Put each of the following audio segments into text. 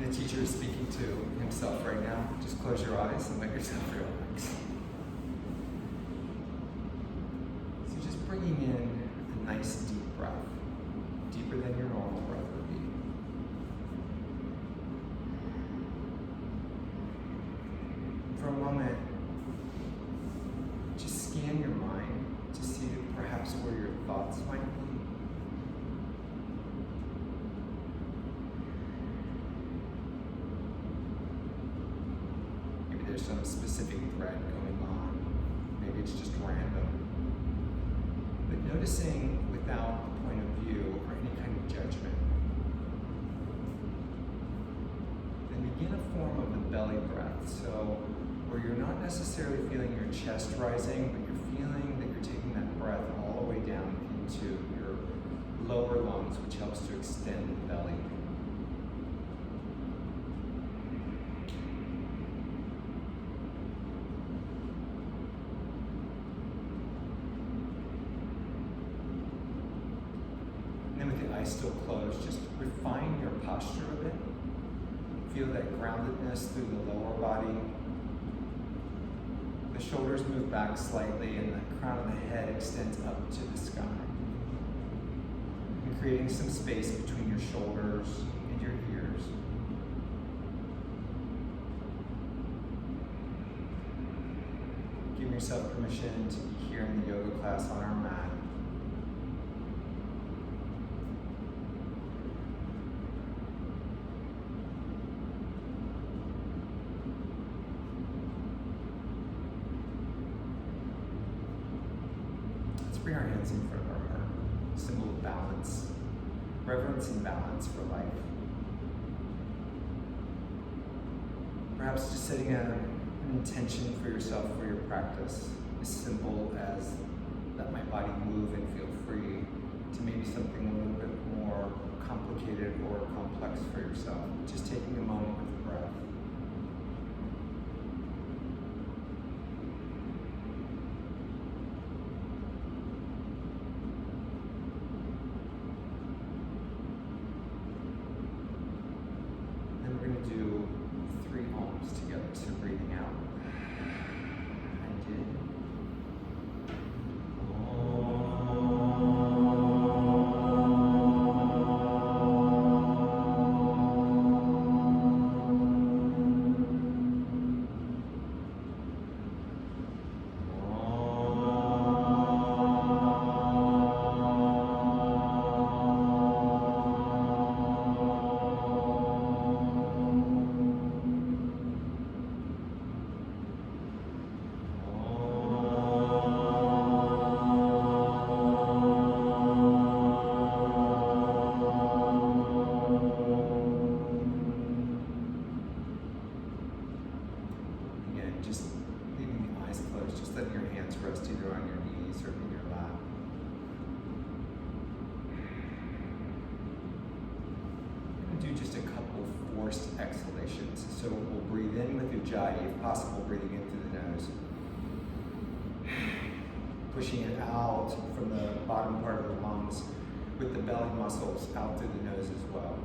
The teacher is speaking to himself right now. Just close your eyes and let yourself relax. So just bringing in a nice deep breath, deeper than your normal breath would be. For a moment, just scan your mind to see perhaps where your thoughts might be. There's some specific thread going on. Maybe it's just random. But noticing without a point of view or any kind of judgment. Then begin a form of the belly breath. So where you're not necessarily feeling your chest rising, but you're feeling that you're taking that breath all the way down into your lower lungs, which helps to extend the belly. Still closed, just refine your posture a bit. Feel that groundedness through the lower body. The shoulders move back slightly and the crown of the head extends up to the sky. And creating some space between your shoulders and your ears. Give yourself permission to be here in the yoga class on our mat. Bring our hands in front of our heart, symbol of balance, reverence and balance for life. Perhaps just setting an intention for yourself for your practice, as simple as let my body move and feel free, to maybe something a little bit more complicated or complex for yourself. Just taking a moment with the breath. We're going to do 3 ohms together, so breathing out. And in. Rest either on your knees or in your lap. We're going to do just a couple forced exhalations. So we'll breathe in with Ujjayi, if possible, breathing in through the nose. Pushing it out from the bottom part of the lungs with the belly muscles out through the nose as well.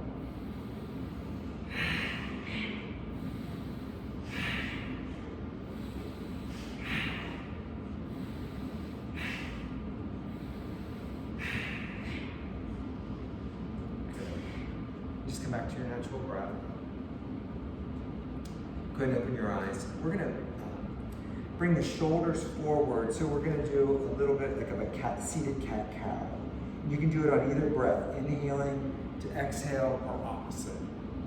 Just come back to your natural breath. Go ahead and open your eyes. We're going to bring the shoulders forward. So we're going to do a little bit like of a seated cat-cow. You can do it on either breath, inhaling to exhale or opposite.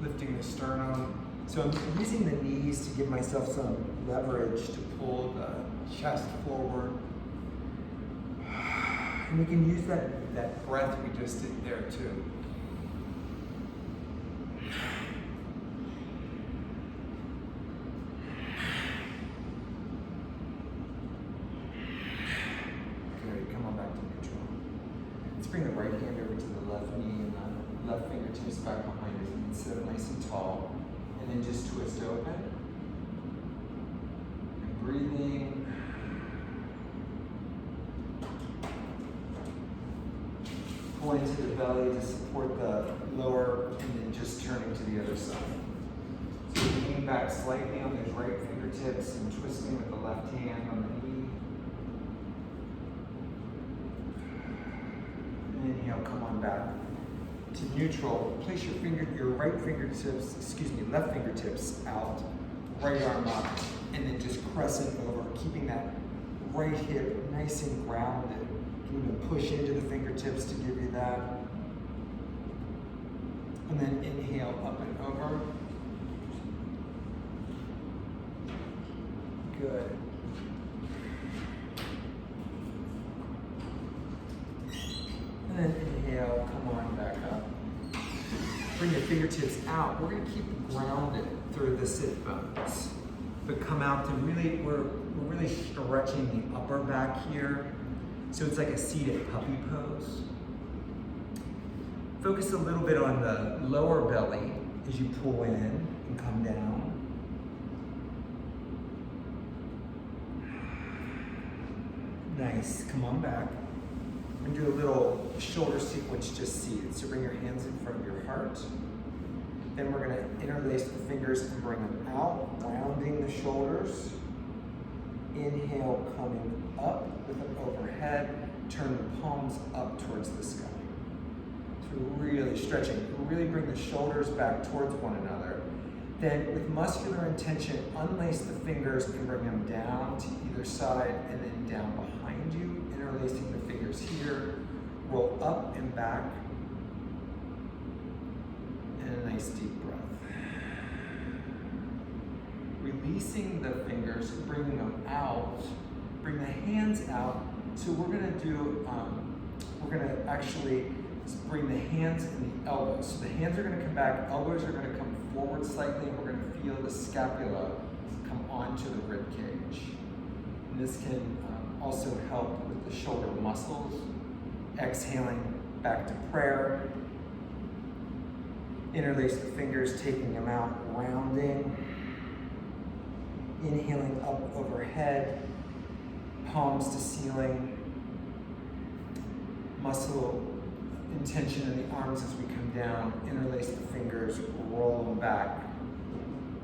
Lifting the sternum. So I'm using the knees to give myself some leverage to pull the chest forward. And you can use that breath we just did there too. Bring the right hand over to the left knee and the left fingertips back behind it and sit up nice and tall. And then just twist open. And breathing. Pull into the belly to support the lower and then just turning to the other side. leaning back slightly on those right fingertips and twisting with the left hand on the knee. Inhale, come on back to neutral. Place your left fingertips out, right arm up, and then just crescent over, keeping that right hip nice and grounded. You can even push into the fingertips to give you that. And then inhale, up and over. Good. And then inhale, come on back up. Bring your fingertips out. We're going to keep grounded through the sit bones, but come out to really, we're really stretching the upper back here. So it's like a seated puppy pose. Focus a little bit on the lower belly as you pull in and come down. Nice, come on back. And do a little shoulder sequence just seated. So bring your hands in front of your heart. Then we're gonna interlace the fingers and bring them out, rounding the shoulders. Inhale, coming up with an overhead. Turn the palms up towards the sky. So really stretching, really bring the shoulders back towards one another. Then with muscular intention, unlace the fingers and bring them down to either side and then down behind you, interlacing the fingers here. Roll up and back. And a nice deep breath. Releasing the fingers, bringing them out. Bring the hands out. So we're gonna actually bring the hands and the elbows. So the hands are gonna come back, elbows are gonna come forward slightly, and we're gonna feel the scapula come onto the rib cage. And this can also help with the shoulder muscles. Exhaling back to prayer. Interlace the fingers, taking them out, rounding. Inhaling up overhead, palms to ceiling. Muscle intention in the arms as we come down. Interlace the fingers, roll them back.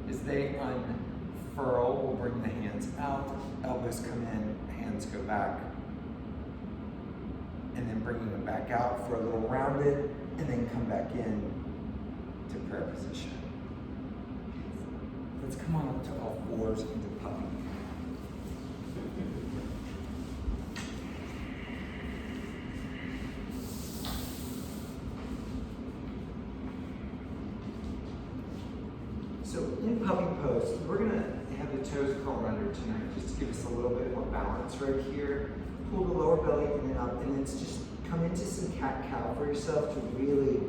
As they unfurl, we'll bring the hands out, elbows come in, hands go back. And then bringing them back out for a little rounded, and then come back in to prayer position. Let's come on up to all fours into puppy. So in puppy pose, we're gonna have the toes curl under tonight, just to give us a little bit more balance right here. Pull the lower belly in and up, and then it's just come into some cat-cow for yourself to really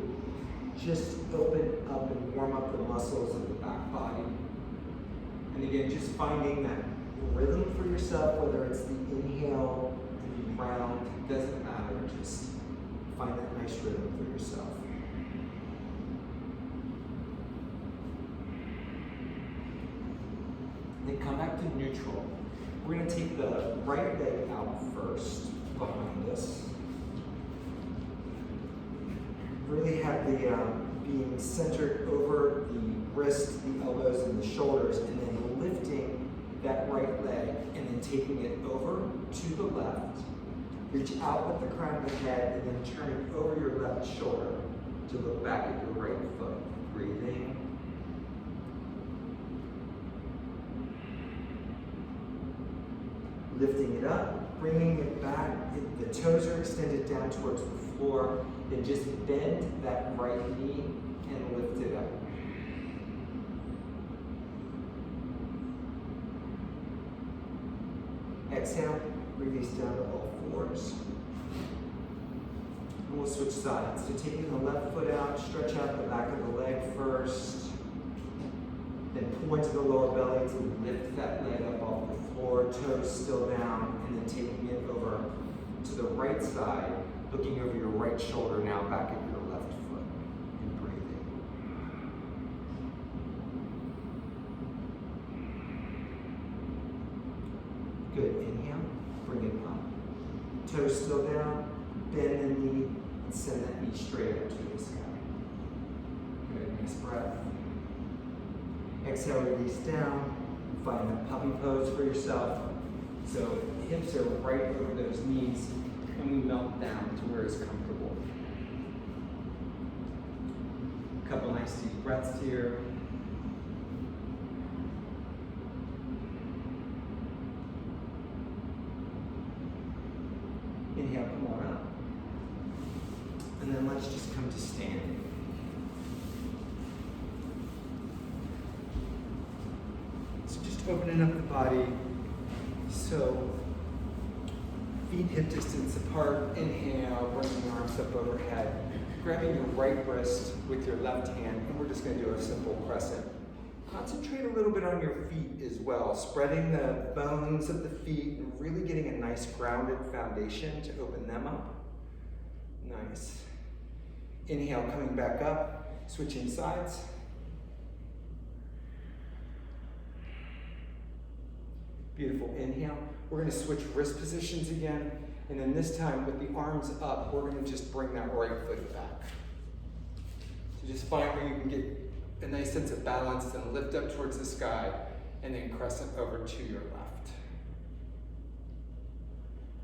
just open up and warm up the muscles of the back body. And again, just finding that rhythm for yourself, whether it's the inhale and the round, doesn't matter, just find that nice rhythm for yourself. Then come back to neutral. We're going to take the right leg out first, behind us. Really have the being centered over the wrist, the elbows, and the shoulders, and then lifting that right leg, and then taking it over to the left. Reach out with the crown of the head, and then turning over your left shoulder to look back at your right foot. Breathing. Lifting it up, bringing it back. The toes are extended down towards the floor. Then just bend that right knee and lift it up. Exhale, release down to all fours. And we'll switch sides. So taking the left foot out, stretch out the back of the leg first. Then pull into the lower belly to lift that leg up off the floor, toes still down, and then taking it over to the right side, looking over your right shoulder now back at your left foot, and breathing. Good, inhale, bring it up. Toes still down, bend the knee, and send that knee straight up to the sky. Good, nice breath. Exhale, release down. Find a puppy pose for yourself. So hips are right over those knees, and we melt down to where it's comfortable. A couple nice deep breaths here. Inhale, come on up. And then let's just come to standing. So just opening up the body. So feet hip distance apart. Inhale, bringing the arms up overhead. Grabbing your right wrist with your left hand, and we're just going to do a simple crescent. Concentrate a little bit on your feet as well, spreading the bones of the feet and really getting a nice grounded foundation to open them up. Nice. Inhale, coming back up, switching sides. Beautiful. Inhale. We're going to switch wrist positions again, and then this time with the arms up, we're going to just bring that right foot back. So just find where you can get a nice sense of balance and lift up towards the sky, and then crescent over to your left.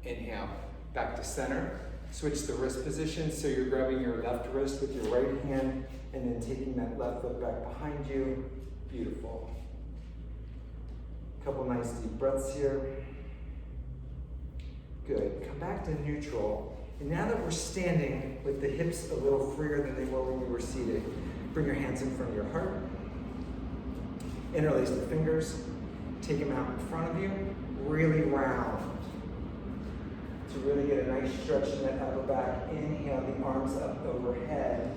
Inhale, back to center. Switch the wrist position, so you're grabbing your left wrist with your right hand, and then taking that left foot back behind you. Beautiful. Couple nice deep breaths here. Good. Come back to neutral. And now that we're standing with the hips a little freer than they were when we were seated, bring your hands in front of your heart. Interlace the fingers. Take them out in front of you. Really round. To really get a nice stretch in that upper back. Inhale, the arms up overhead.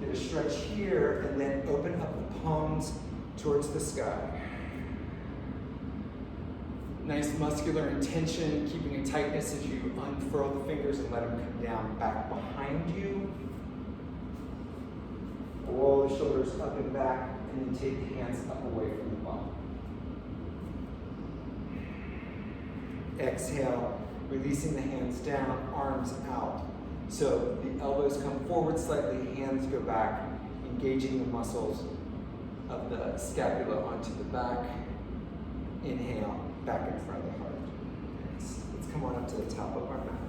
Get a stretch here, and then open up the palms towards the sky. Nice muscular intention, keeping a tightness as you unfurl the fingers and let them come down back behind you. Roll the shoulders up and back, and then take the hands up away from the bottom. Exhale, releasing the hands down, arms out. So the elbows come forward slightly, hands go back, engaging the muscles of the scapula onto the back. Inhale, back in front of the heart. Nice. Let's come on up to the top of our mat.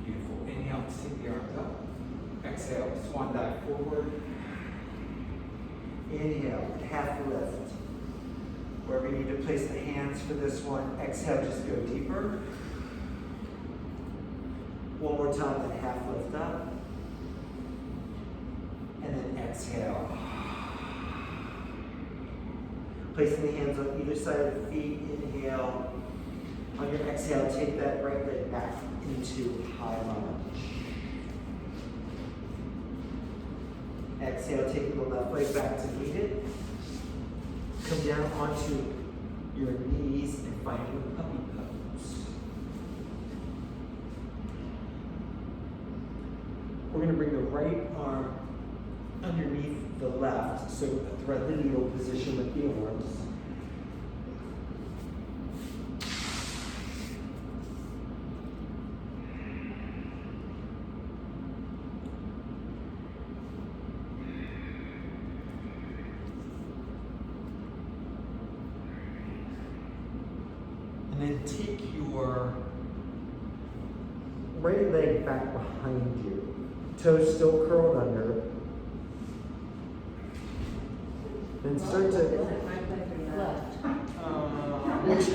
Beautiful. Inhale, take the arms up. Exhale, swan dive forward. Inhale, half lift. Wherever you need to place the hands for this one, exhale, just go deeper. One more time, then half lift up. And then exhale. Placing the hands on either side of the feet, inhale. On your exhale, take that right leg back into high lunge. Exhale, taking the left leg back to meet it. Come down onto your knees and find your puppy pose. We're going to bring the right arm underneath the left, so a thread the needle position with the arms. And then take your right leg back behind you. Toes still curled under. Then start to.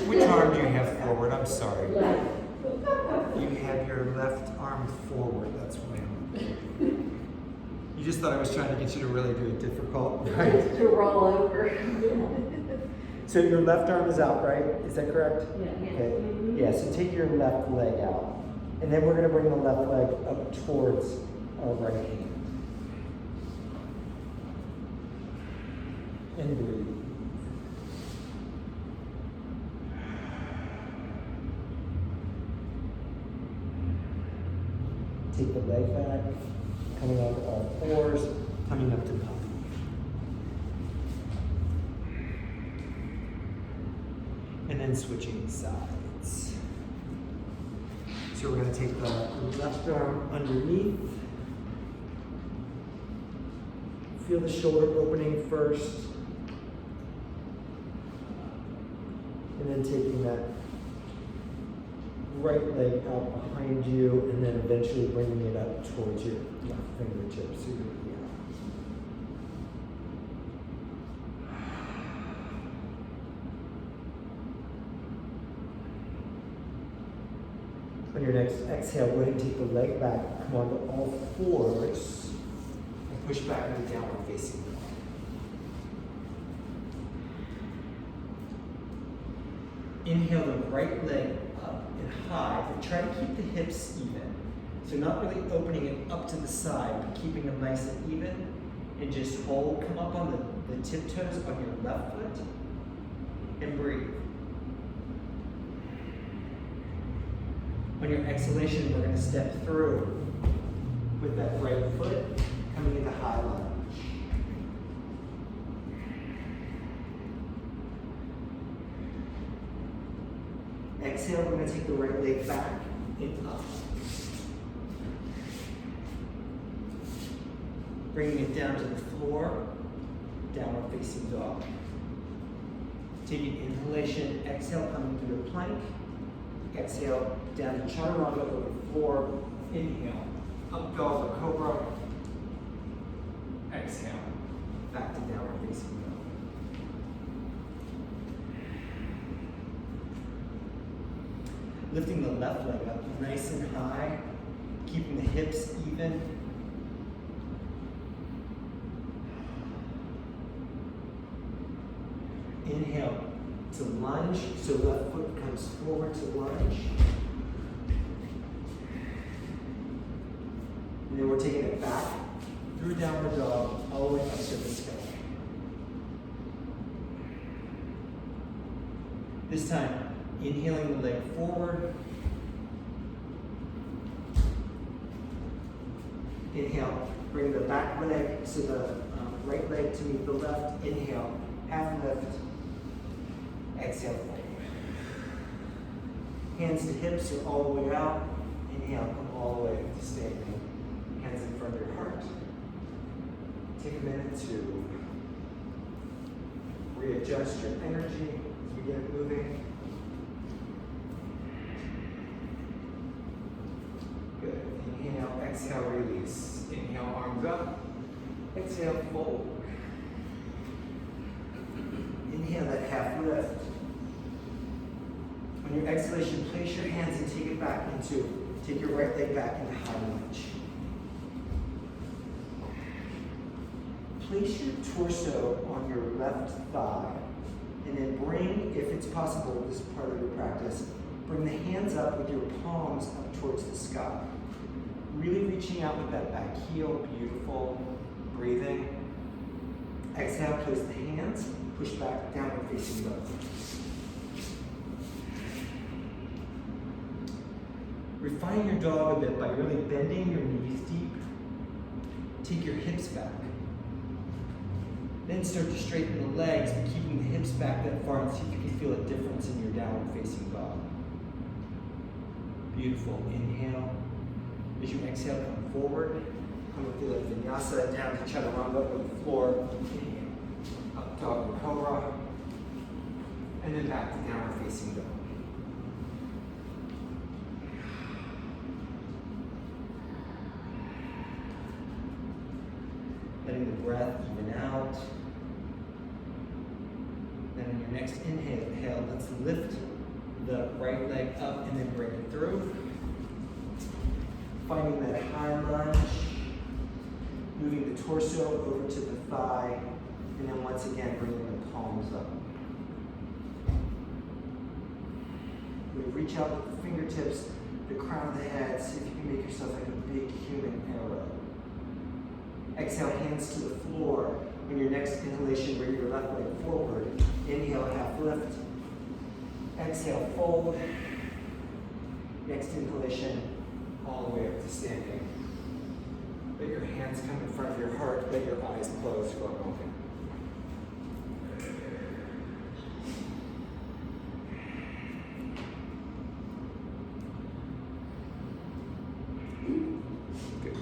Which arm do you have forward? I'm sorry. You have your left arm forward. That's why you just thought I was trying to get you to really do it difficult, right? To roll over. So your left arm is out, right? Is that correct? Yeah. Okay. Yeah. So take your left leg out, and then we're going to bring the left leg up towards our right hand. And breathe. Take the leg back, coming onto all fours, coming up to puppy. And then switching sides. So we're going to take the left arm underneath. Feel the shoulder opening first. And then taking that right leg out behind you, and then eventually bringing it up towards your left fingertips. So on your next exhale, go ahead and take the leg back, come onto all fours, and push back into downward facing dog. Inhale the right leg up and high, but try to keep the hips even. So not really opening it up to the side, but keeping them nice and even. And just hold, come up on the tiptoes on your left foot, and breathe. On your exhalation, we're going to step through with that right foot, coming into high lunge. Exhale, we're going to take the right leg back and up. Bringing it down to the floor, downward facing dog. Taking inhalation, exhale, coming through the plank. Exhale, down to chaturanga over the floor. Inhale, up dog or cobra. Exhale, back to downward facing dog. Lifting the left leg up nice and high, keeping the hips even. Inhale to lunge, so left foot comes forward to lunge. And then we're taking it back through downward dog, all the way up to the sky. This time, inhaling the leg forward. Inhale, bring the back leg, so the right leg to meet the left. Inhale, half lift. Exhale, forward. Hands to hips or all the way out. Inhale, come all the way to standing. Hands in front of your heart. Take a minute to readjust your energy as we get it moving. Good. Inhale, exhale, release. Inhale, arms up. Exhale, fold. Inhale that half lift. On your exhalation, place your hands and take it back take your right leg back into high lunge. Place your torso on your left thigh, and then bring, if it's possible, this is part of your practice, bring the hands up with your palms up towards the sky. Really reaching out with that back heel, beautiful. Breathing. Exhale, place the hands, push back, downward facing dog. Refine your dog a bit by really bending your knees deep. Take your hips back. Then start to straighten the legs, but keeping the hips back that far, and see if you can feel a difference in your downward facing dog. Beautiful. Inhale. As you exhale, come forward. Come with the vinyasa down to chaturanga over the floor. Inhale. Up dog or cobra. And then back to downward facing dog. Letting the breath even out. Then on your next inhale, let's lift the right leg up and then bring it through. Finding that high lunge. Moving the torso over to the thigh. And then once again, bringing the palms up. We reach out with the fingertips, the crown of the head. See if you can make yourself like a big human arrow. Exhale, hands to the floor. On your next inhalation, bring your left leg forward. Inhale, half lift. Exhale, fold. Next inhalation, all the way up to standing. Let your hands come in front of your heart. Let your eyes close for a moment.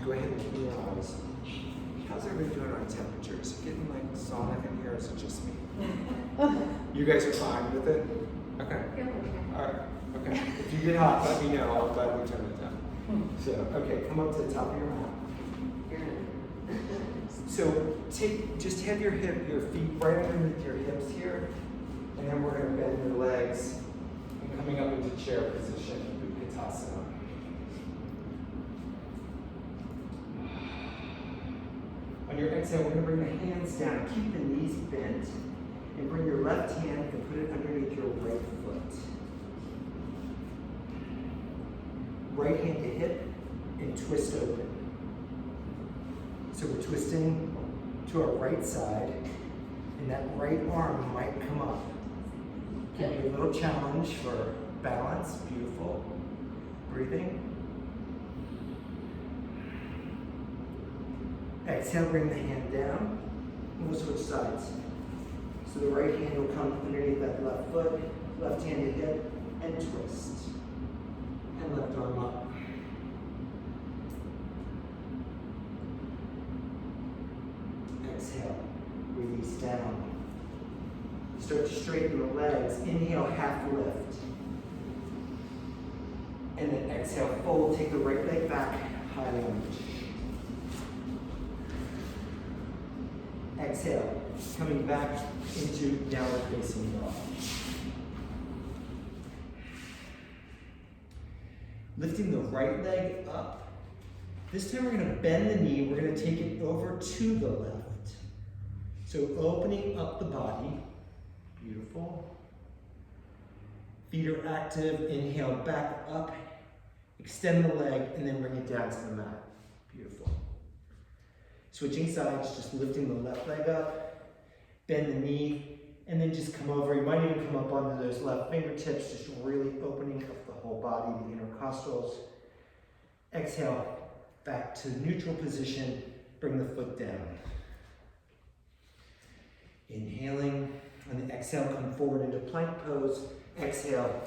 go ahead and open your eyes. How's everybody doing on temperature? Is it getting like sonic in here, or is it just me? You guys are fine with it? Okay. All right. Okay. If you get hot, let me know. I'll gladly turn it down. So, okay, come up to the top of your mat. So just have your feet right underneath your hips here, and then we're going to bend your legs and coming up into chair position, Utkatasana. On your exhale, we're going to bring the hands down, keep the knees bent, and bring your left hand and put it underneath your right foot. Right hand to hip and twist open. So we're twisting to our right side, and that right arm might come up. Give me a little challenge for balance. Beautiful. Breathing. Exhale, bring the hand down, and we'll switch sides. So the right hand will come underneath that left foot, left hand to hip, and twist. And left arm up. Exhale, release down. Start to straighten the legs. Inhale, half lift. And then exhale, fold. Take the right leg back, high lunge. Exhale, coming back into downward facing dog. Lifting the right leg up. This time we're going to bend the knee. We're going to take it over to the left. So opening up the body. Beautiful. Feet are active. Inhale, back up. Extend the leg, and then bring it down to the mat. Beautiful. Switching sides, just lifting the left leg up, bend the knee, and then just come over. You might even come up onto those left fingertips, just really opening up the whole body, the intercostals. Exhale, back to neutral position, bring the foot down. Inhaling, on the exhale, come forward into plank pose. Exhale,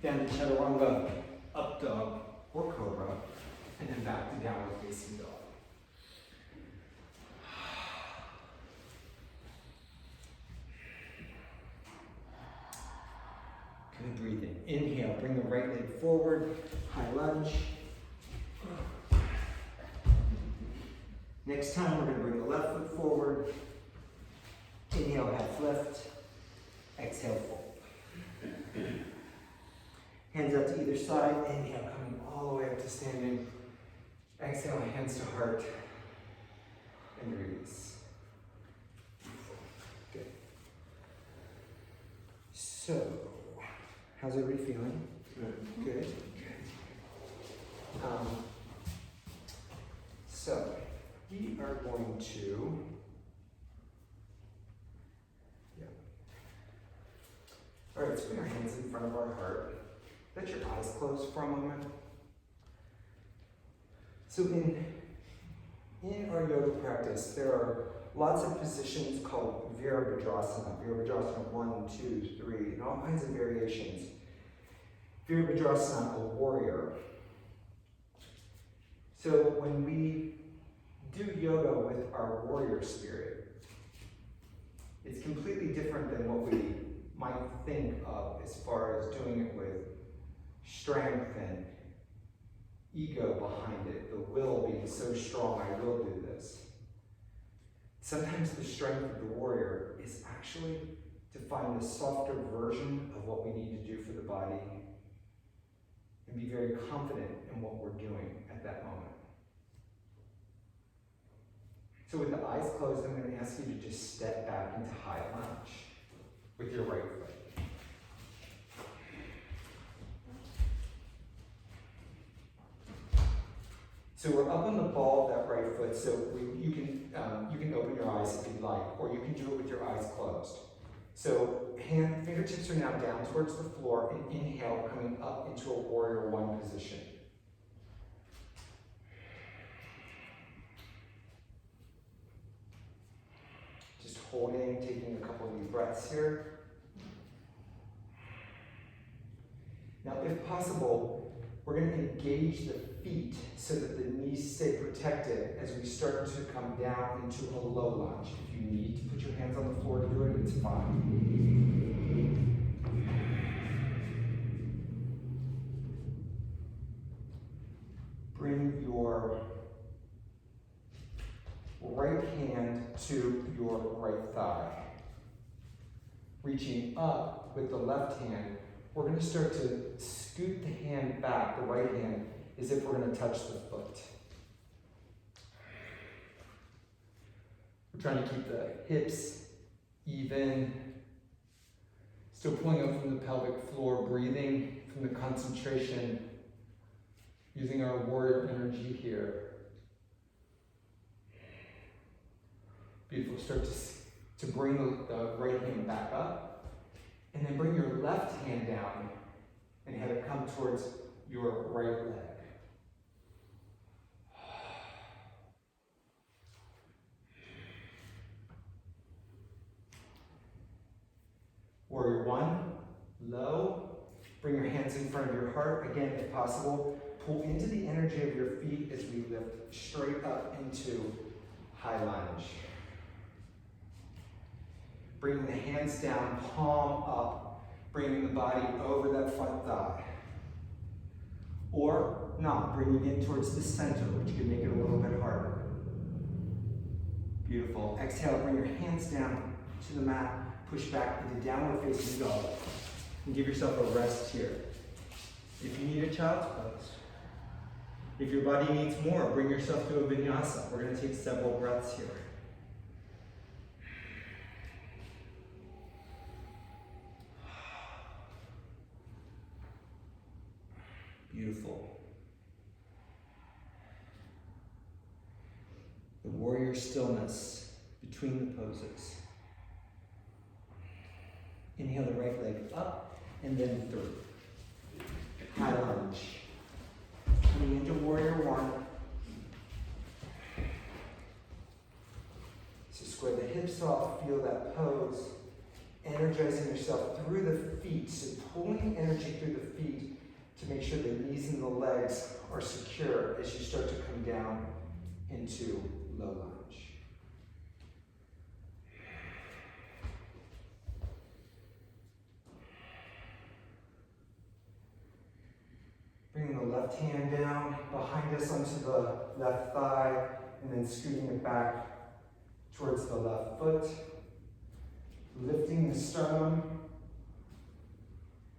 down to chaturanga, up dog, or cobra, and then back to downward facing dog. Good breathing. Inhale, bring the right leg forward, high lunge. Next time, we're going to bring the left foot forward. Inhale, half lift. Exhale, fold. Hands up to either side. Inhale, coming all the way up to standing. Exhale, hands to heart. And release. Good. So, how's everybody feeling? Good. So, we are going to, all right, let's put our hands in front of our heart. Let your eyes close for a moment. So in our yoga practice, there are lots of positions called Virabhadrasana. Virabhadrasana 1, 2, 3, and all kinds of variations. Virabhadrasana, a warrior. So when we do yoga with our warrior spirit, it's completely different than what we might think of as far as doing it with strength and ego behind it, the will being so strong, I will do this. Sometimes the strength of the warrior is actually to find the softer version of what we need to do for the body and be very confident in what we're doing at that moment. So with the eyes closed, I'm going to ask you to just step back into high lunge with your right foot. So we're up on the ball of that right foot, so you can open your eyes if you'd like, or you can do it with your eyes closed. So fingertips are now down towards the floor, and inhale, coming up into a warrior one position. Just holding, taking a couple of deep breaths here. Now, if possible, we're going to engage the feet so that the knees stay protected as we start to come down into a low lunge. If you need to put your hands on the floor to do it, it's fine. Bring your right hand to your right thigh. Reaching up with the left hand, we're going to start to scoot the hand back, the right hand, as if we're going to touch the foot. We're trying to keep the hips even. Still pulling up from the pelvic floor, breathing from the concentration, using our warrior energy here. Beautiful. Start to bring the right hand back up, and then bring your left hand down and have it come towards your right leg. Warrior one, low. Bring your hands in front of your heart. Again, if possible, pull into the energy of your feet as we lift straight up into high lunge. Bringing the hands down, palm up, bringing the body over that front thigh. Or not, bringing it towards the center, which can make it a little bit harder. Beautiful. Exhale, bring your hands down to the mat, push back into downward facing dog. And give yourself a rest here. If you need a child's pose, if your body needs more, bring yourself to a vinyasa. We're going to take several breaths here. Beautiful. The warrior stillness between the poses. Inhale the right leg up and then through. High lunge. Coming into warrior one. So square the hips off, feel that pose. Energizing yourself through the feet. So pulling energy through the feet to make sure the knees and the legs are secure as you start to come down into low lunge. Bringing the left hand down behind us onto the left thigh, and then scooting it back towards the left foot. Lifting the sternum.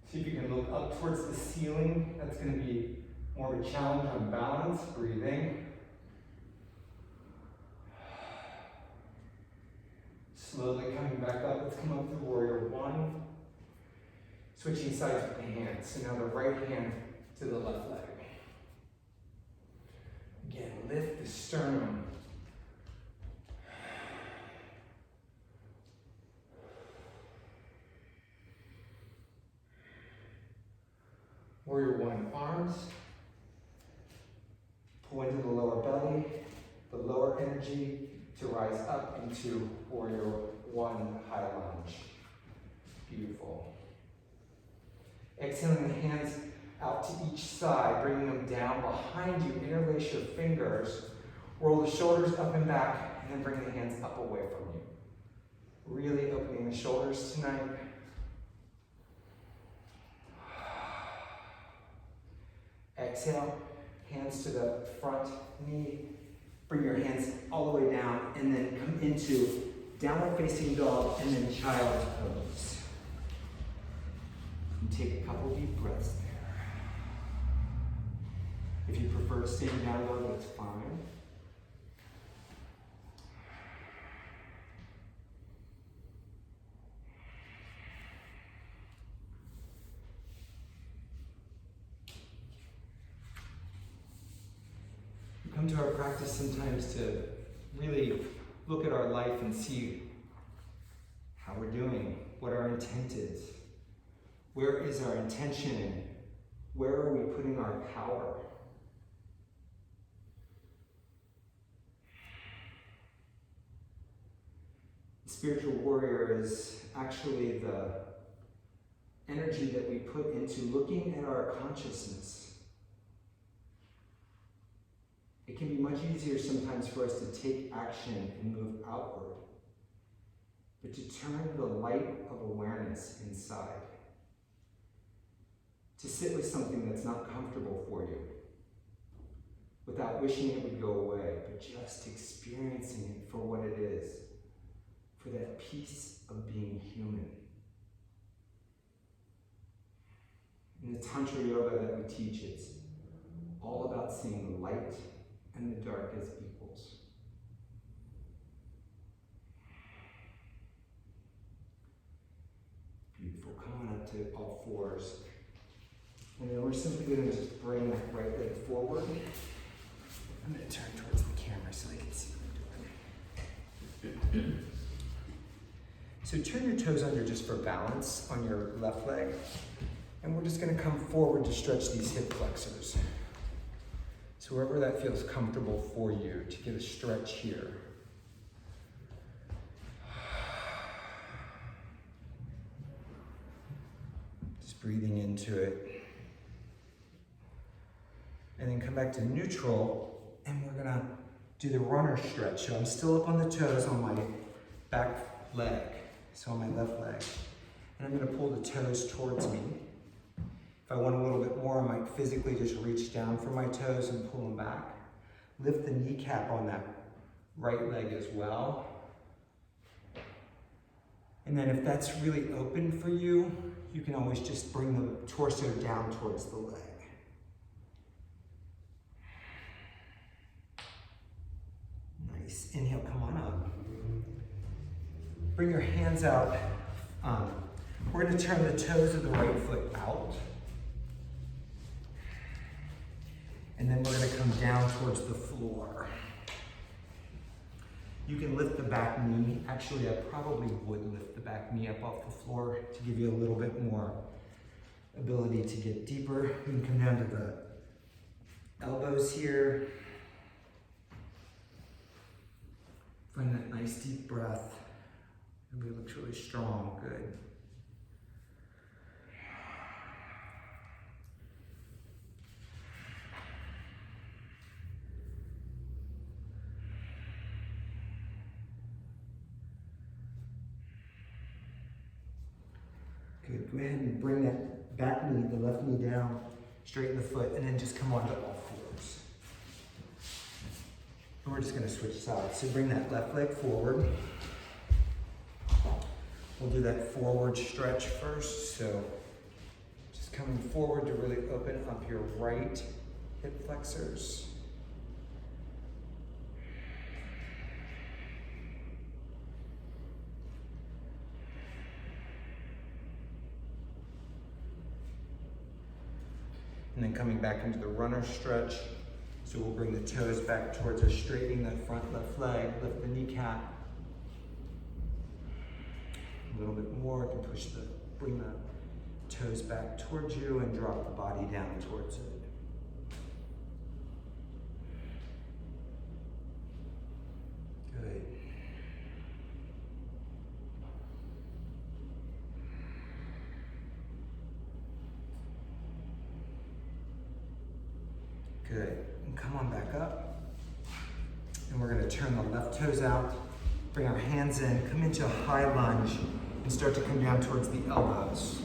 See if you can look up towards the ceiling. That's going to be more of a challenge on balance. Breathing. Slowly coming back up. Let's come up to warrior one. Switching sides with the hands. So now the right hand to the left leg. Again, lift the sternum. Warrior one, arms. Pull into the lower belly, the lower energy to rise up into warrior one, high lunge. Beautiful. Exhaling the hands out to each side, bringing them down behind you. Interlace your fingers. Roll the shoulders up and back, and then bring the hands up away from you. Really opening the shoulders tonight. Exhale, hands to the front knee. Bring your hands all the way down, and then come into downward facing dog, and then child's pose. And take a couple deep breaths there. If you prefer to stay down low, that's fine. We come to our practice sometimes to really look at our life and see how we're doing, what our intent is. Where is our intention? Where are we putting our power? The spiritual warrior is actually the energy that we put into looking at our consciousness it can be much easier sometimes for us to take action and move outward, but to turn the light of awareness inside, to sit with something that's not comfortable for you, without wishing it would go away, but just experiencing it for what it is, for that peace of being human. In the Tantra Yoga that we teach, it's all about seeing the light and the dark as equals. Beautiful. Come on up to all fours. And then we're simply going to just bring that right leg forward. I'm going to turn towards the camera so they can see what I'm doing. So turn your toes under just for balance on your left leg. And we're just going to come forward to stretch these hip flexors. So wherever that feels comfortable for you, to get a stretch here. Just breathing into it. And then come back to neutral, and we're gonna do the runner stretch. So I'm still up on the toes on my back leg, so on my left leg. And I'm gonna pull the toes towards me. If I want a little bit more, I might physically just reach down for my toes and pull them back. Lift the kneecap on that right leg as well. And then if that's really open for you, you can always just bring the torso down towards the leg. Nice. Inhale, come on up. Bring your hands out. We're going to turn the toes of the right foot out. And then we're going to come down towards the floor. You can lift the back knee. Actually, I probably would lift the back knee up off the floor to give you a little bit more ability to get deeper. You can come down to the elbows here. Find that nice deep breath. Everybody looks really strong. Good. Good. Go ahead and bring that back knee, the left knee down, straighten the foot, and then just come onto all fours. And we're just going to switch sides. So bring that left leg forward. We'll do that forward stretch first. So just coming forward to really open up your right hip flexors. And then coming back into the runner stretch. So we'll bring the toes back towards us, straightening that front left leg, lift the kneecap. A little bit more, you can bring the toes back towards you and drop the body down towards it. Good. Good. And come on back up. And we're going to turn the left toes out, bring our hands in, come into a high lunge, and start to come down towards the elbows.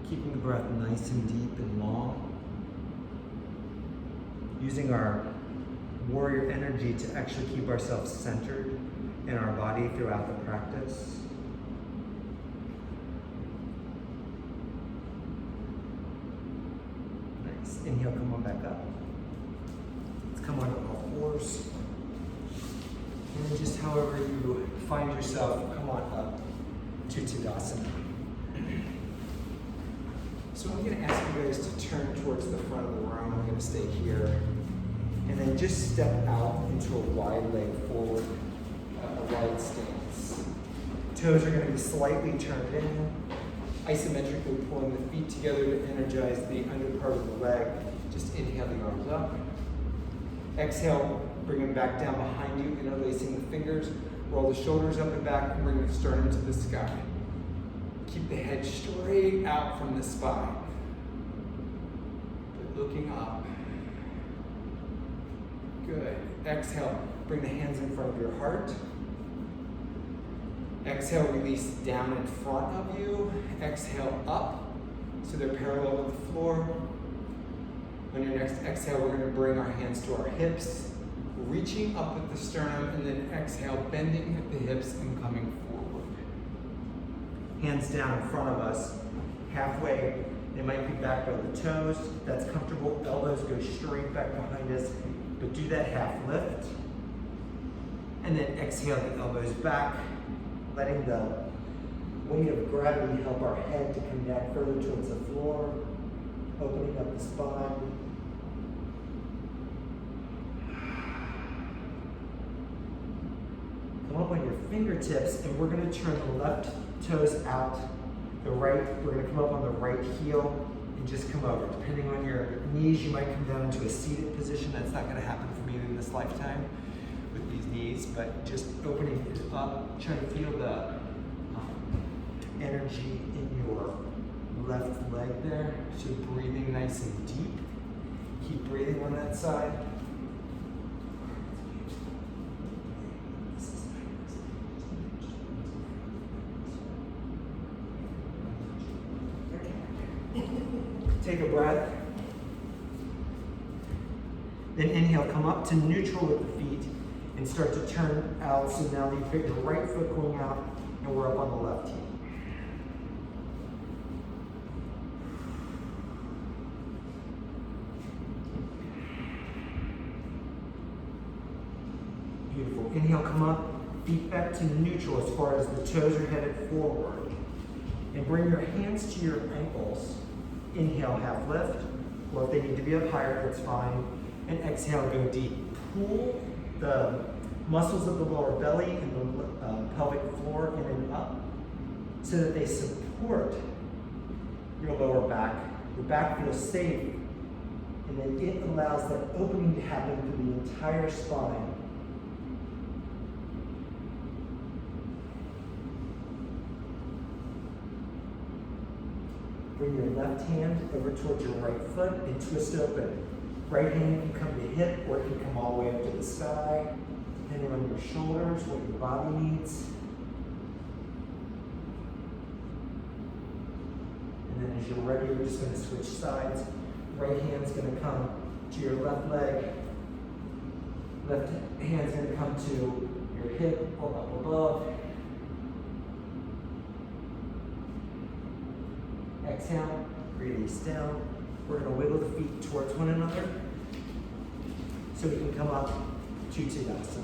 Keeping the breath nice and deep and long. Using our warrior energy to actually keep ourselves centered in our body throughout the practice. Nice. Inhale, come on back up. Let's come on to all fours. And then just however you find yourself, come on up to Tadasana. So I'm going to ask you guys to turn towards the front of the room. I'm going to stay here. And then just step out into a wide leg forward. A wide stance. Toes are going to be slightly turned in, isometrically pulling the feet together to energize the under part of the leg. Just inhale the arms up. Exhale, bring them back down behind you, interlacing the fingers. Roll the shoulders up and back and bring the sternum to the sky. Keep the head straight out from the spine. Good. Looking up. Good. Exhale. Bring the hands in front of your heart. Exhale, release down in front of you. Exhale up so they're parallel with the floor. On your next exhale, we're going to bring our hands to our hips, reaching up with the sternum, and then exhale, bending at the hips and coming forward. Hands down in front of us, halfway. They might be back by the toes. If that's comfortable, elbows go straight back behind us, but do that half lift. And then exhale the elbows back, letting the weight of gravity help our head to come down further towards the floor, opening up the spine. Come up on your fingertips, and we're going to turn the left toes out, the right, we're going to come up on the right heel and just come over. Depending on your knees, you might come down into a seated position. That's not going to happen for me in this lifetime with these knees, but just opening it up, trying to feel the energy in your left leg there. So breathing nice and deep. Keep breathing on that side. Take a breath. Then inhale, come up to neutral with the feet and start to turn out. So now you've got your right foot going out and we're up on the left heel. Beautiful. Inhale, come up, feet back to neutral as far as the toes are headed forward. And bring your hands to your ankles. Inhale, half lift, or if they need to be up higher, that's fine. And exhale, go deep. Pull the muscles of the lower belly and the pelvic floor in and up so that they support your lower back. Your back feels safe, and then it allows that opening to happen through the entire spine. Bring your left hand over towards your right foot and twist open. Right hand can come to hip or it can come all the way up to the sky, depending on your shoulders, what your body needs. And then as you're ready, we're just going to switch sides. Right hand's going to come to your left leg. Left hand's going to come to your hip or up above. Exhale, release down. We're going to wiggle the feet towards one another so we can come up to Tadasana.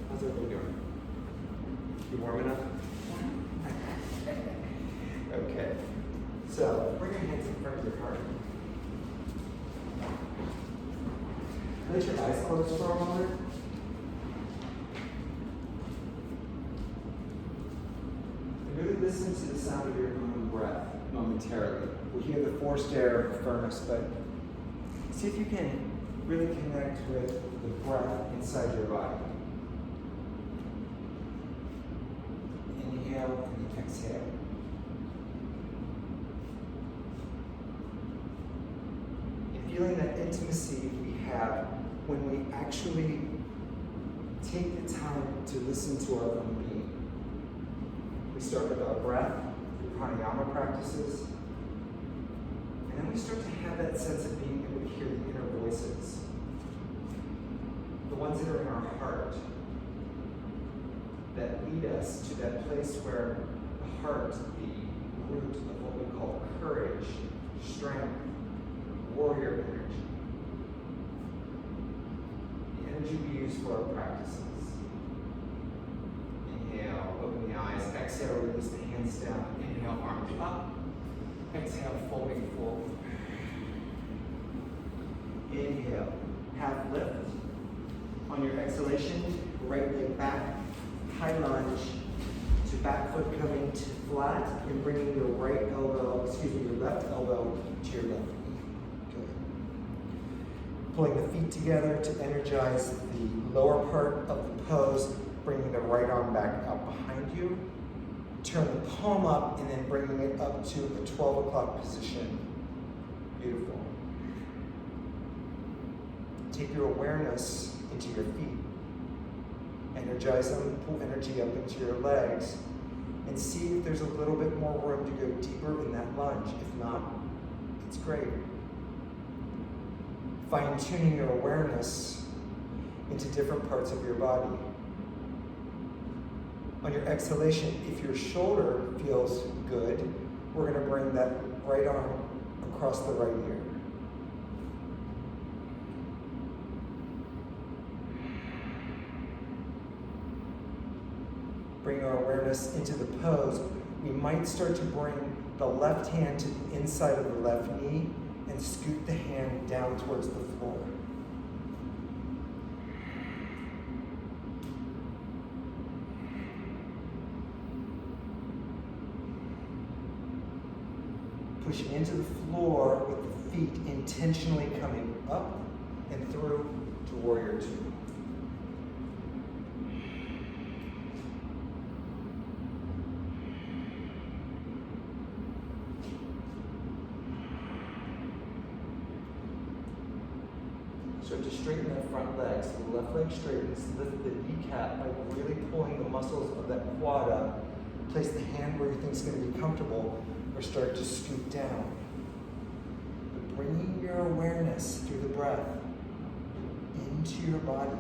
How's everybody doing? You warm enough? Okay. So bring your hands in front of your heart. Let your eyes closed for a moment. Really listen to the sound of your own breath momentarily. We hear the forced air of the furnace, but see if you can really connect with the breath inside your body. Inhale and exhale. And feeling that intimacy we have when we actually take the time to listen to our own being. We start with our breath, through pranayama practices, and then we start to have that sense of being able to hear the inner voices, the ones that are in our heart, that lead us to that place where the heart, the root of what we call courage, strength, warrior energy, the energy we use for our practices. Inhale, open the eyes. Exhale, release the hands down. Inhale, arms up. Exhale, folding forward. Inhale, half lift. On your exhalation, right leg back, high lunge to back foot coming to flat and bringing your your left elbow to your left knee. Good. Pulling the feet together to energize the lower part of the pose, bringing the right arm back out behind you. Turn the palm up and then bringing it up to a 12 o'clock position. Beautiful. Take your awareness into your feet. Energize them, pull energy up into your legs, and see if there's a little bit more room to go deeper in that lunge. If not, it's great. Fine-tuning your awareness into different parts of your body. On your exhalation, if your shoulder feels good, we're going to bring that right arm across the right ear. Bring our awareness into the pose. We might start to bring the left hand to the inside of the left knee and scoot the hand down towards the floor. Pushing into the floor with the feet intentionally coming up and through to warrior two. Start to straighten that front leg. So the left leg straightens, lift the kneecap by really pulling the muscles of that quad up. Place the hand where you think is going to be comfortable, or start to scoot down. But bringing your awareness through the breath into your body.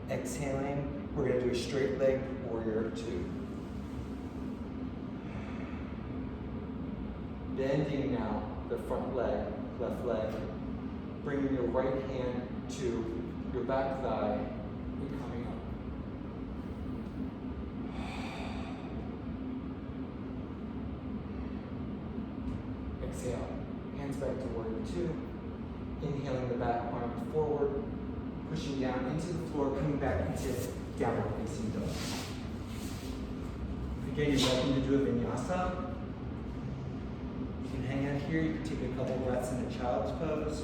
Exhaling, we're going to do a straight leg warrior two. Bending now the front leg, left leg. Bringing your right hand to your back thigh and coming up. Exhale, hands back to warrior two. Inhaling the back arm forward. Pushing down into the floor, coming back into downward facing dog. Again, you're welcome to do a vinyasa. You can hang out here, you can take a couple breaths in a child's pose.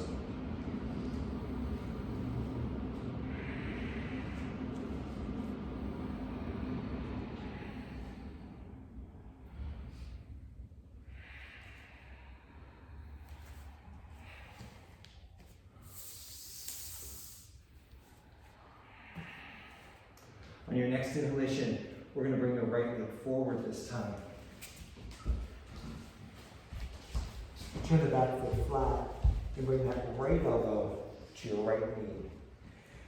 On your next inhalation, we're going to bring the right leg forward this time. Turn the back foot flat and bring that right elbow to your right knee.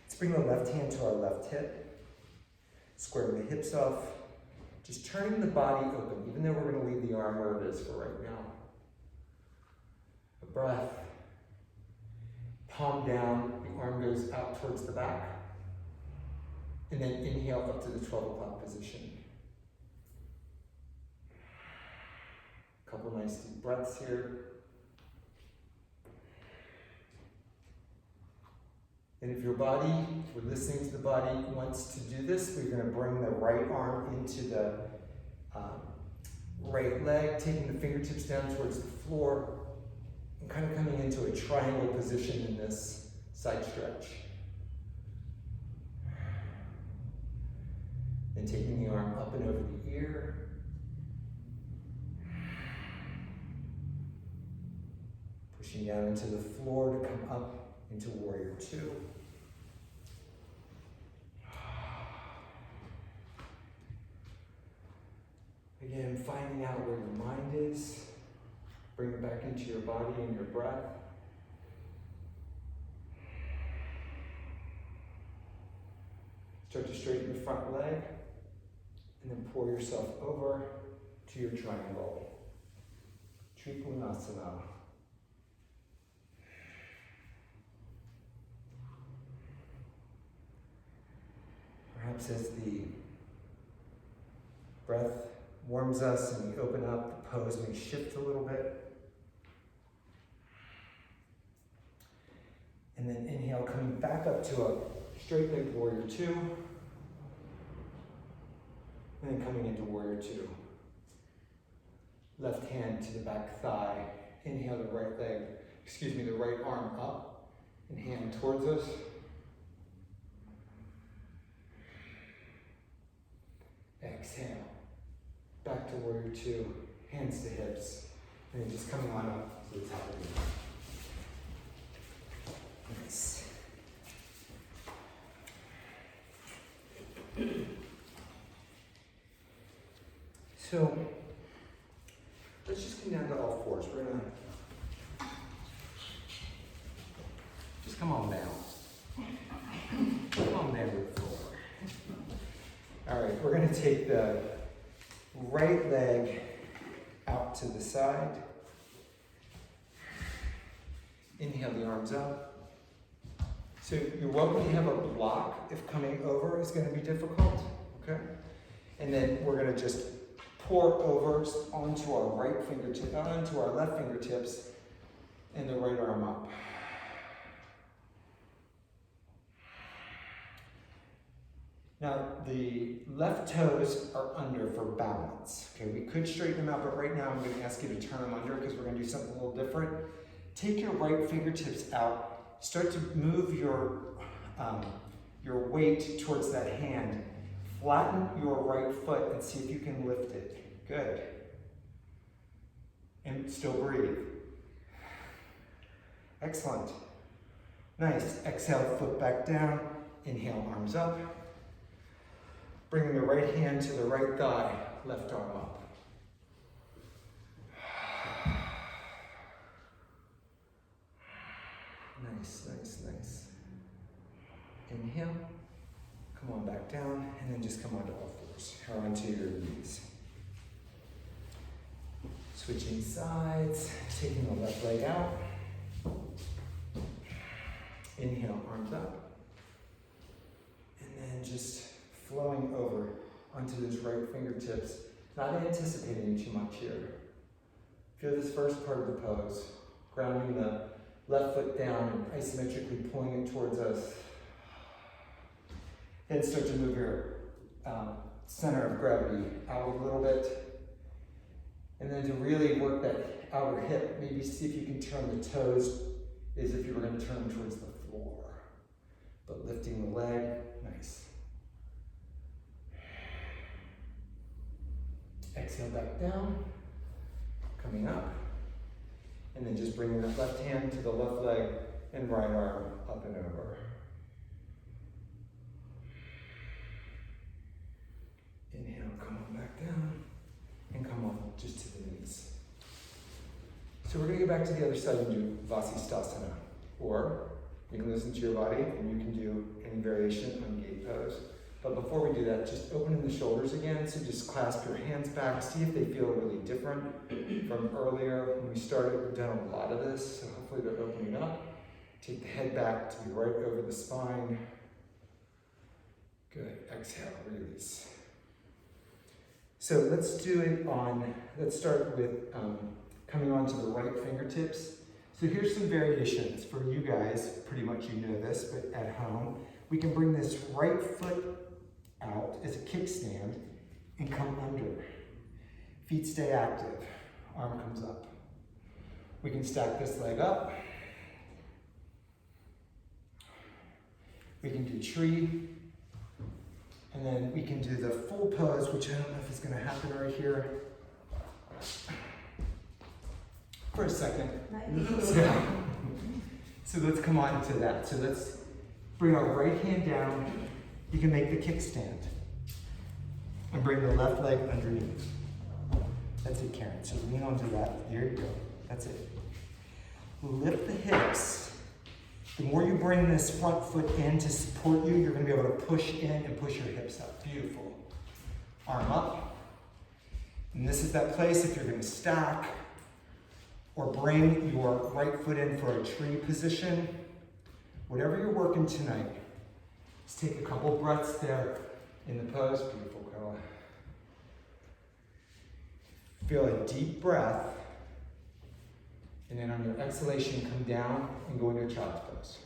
Let's bring the left hand to our left hip, squaring the hips off, just turning the body open, even though we're going to leave the arm where it is for right now. A breath. Palm down, the arm goes out towards the back. And then inhale up to the 12 o'clock position. A couple nice deep breaths here. And if your body, if we're listening to the body, wants to do this, we're going to bring the right arm into the right leg, taking the fingertips down towards the floor, and kind of coming into a triangle position in this side stretch. Then taking the arm up and over the ear. Pushing down into the floor to come up into warrior two. Again, finding out where your mind is. Bring it back into your body and your breath. Start to straighten the front leg. And then pour yourself over to your triangle. Trikonasana. Perhaps as the breath warms us and we open up, the pose may shift a little bit. And then inhale, coming back up to a straight leg warrior 2. And then coming into warrior 2. Left hand to the back thigh. Inhale the the right arm up and hand towards us. Exhale. Back to warrior 2. Hands to hips. And then just coming on up to the top of the knee. Nice. So, let's just come down to all fours. We're gonna just come on down. Come on down to the floor. All right, we're gonna take the right leg out to the side. Inhale the arms up. So you're welcome to have a block if coming over is going to be difficult, okay? And then we're going to just pour over onto our onto our left fingertips and the right arm up. Now the left toes are under for balance. Okay, we could straighten them out, but right now I'm going to ask you to turn them under because we're going to do something a little different. Take your right fingertips out. Start to move your weight towards that hand. Flatten your right foot and see if you can lift it. Good. And still breathe. Excellent. Nice. Exhale, foot back down. Inhale, arms up. Bringing the right hand to the right thigh, left arm up. Nice, nice, nice. Inhale, come on back down, and then just come onto all fours, or onto your knees. Switching sides, taking the left leg out. Inhale, arms up. And then just flowing over onto those right fingertips, not anticipating too much here. Feel this first part of the pose, grounding the left foot down and isometrically pulling it towards us. Then start to move your center of gravity out a little bit. And then to really work that outer hip, maybe see if you can turn the toes as if you were going to turn them towards the floor. But lifting the leg, nice. Exhale back down, coming up. And then just bringing that left hand to the left leg and right arm up and over. Inhale, come on back down, and come on just to the knees. So we're going to go back to the other side and do Vasisthasana. Or you can listen to your body and you can do any variation on gate pose. But before we do that, just opening the shoulders again. So just clasp your hands back. See if they feel really different from earlier when we started. We've done a lot of this, so hopefully they're opening up. Take the head back to be right over the spine. Good. Exhale, release. So let's do it let's start with coming onto the right fingertips. So here's some variations for you guys. Pretty much you know this, but at home, we can bring this right foot out as a kickstand and come under. Feet stay active, arm comes up. We can stack this leg up. We can do tree. And then we can do the full pose, which I don't know if it's gonna happen right here. For a second. So let's come on to that. So let's bring our right hand down. You can make the kickstand. And bring the left leg underneath. That's it, Karen. So lean onto that. There you go. That's it. Lift the hips. The more you bring this front foot in to support you, you're going to be able to push in and push your hips up. Beautiful. Arm up. And this is that place if you're going to stack or bring your right foot in for a tree position. Whatever you're working tonight, just take a couple breaths there in the pose. Beautiful, Carla. Feel a deep breath. And then on your exhalation, come down and go into child's pose.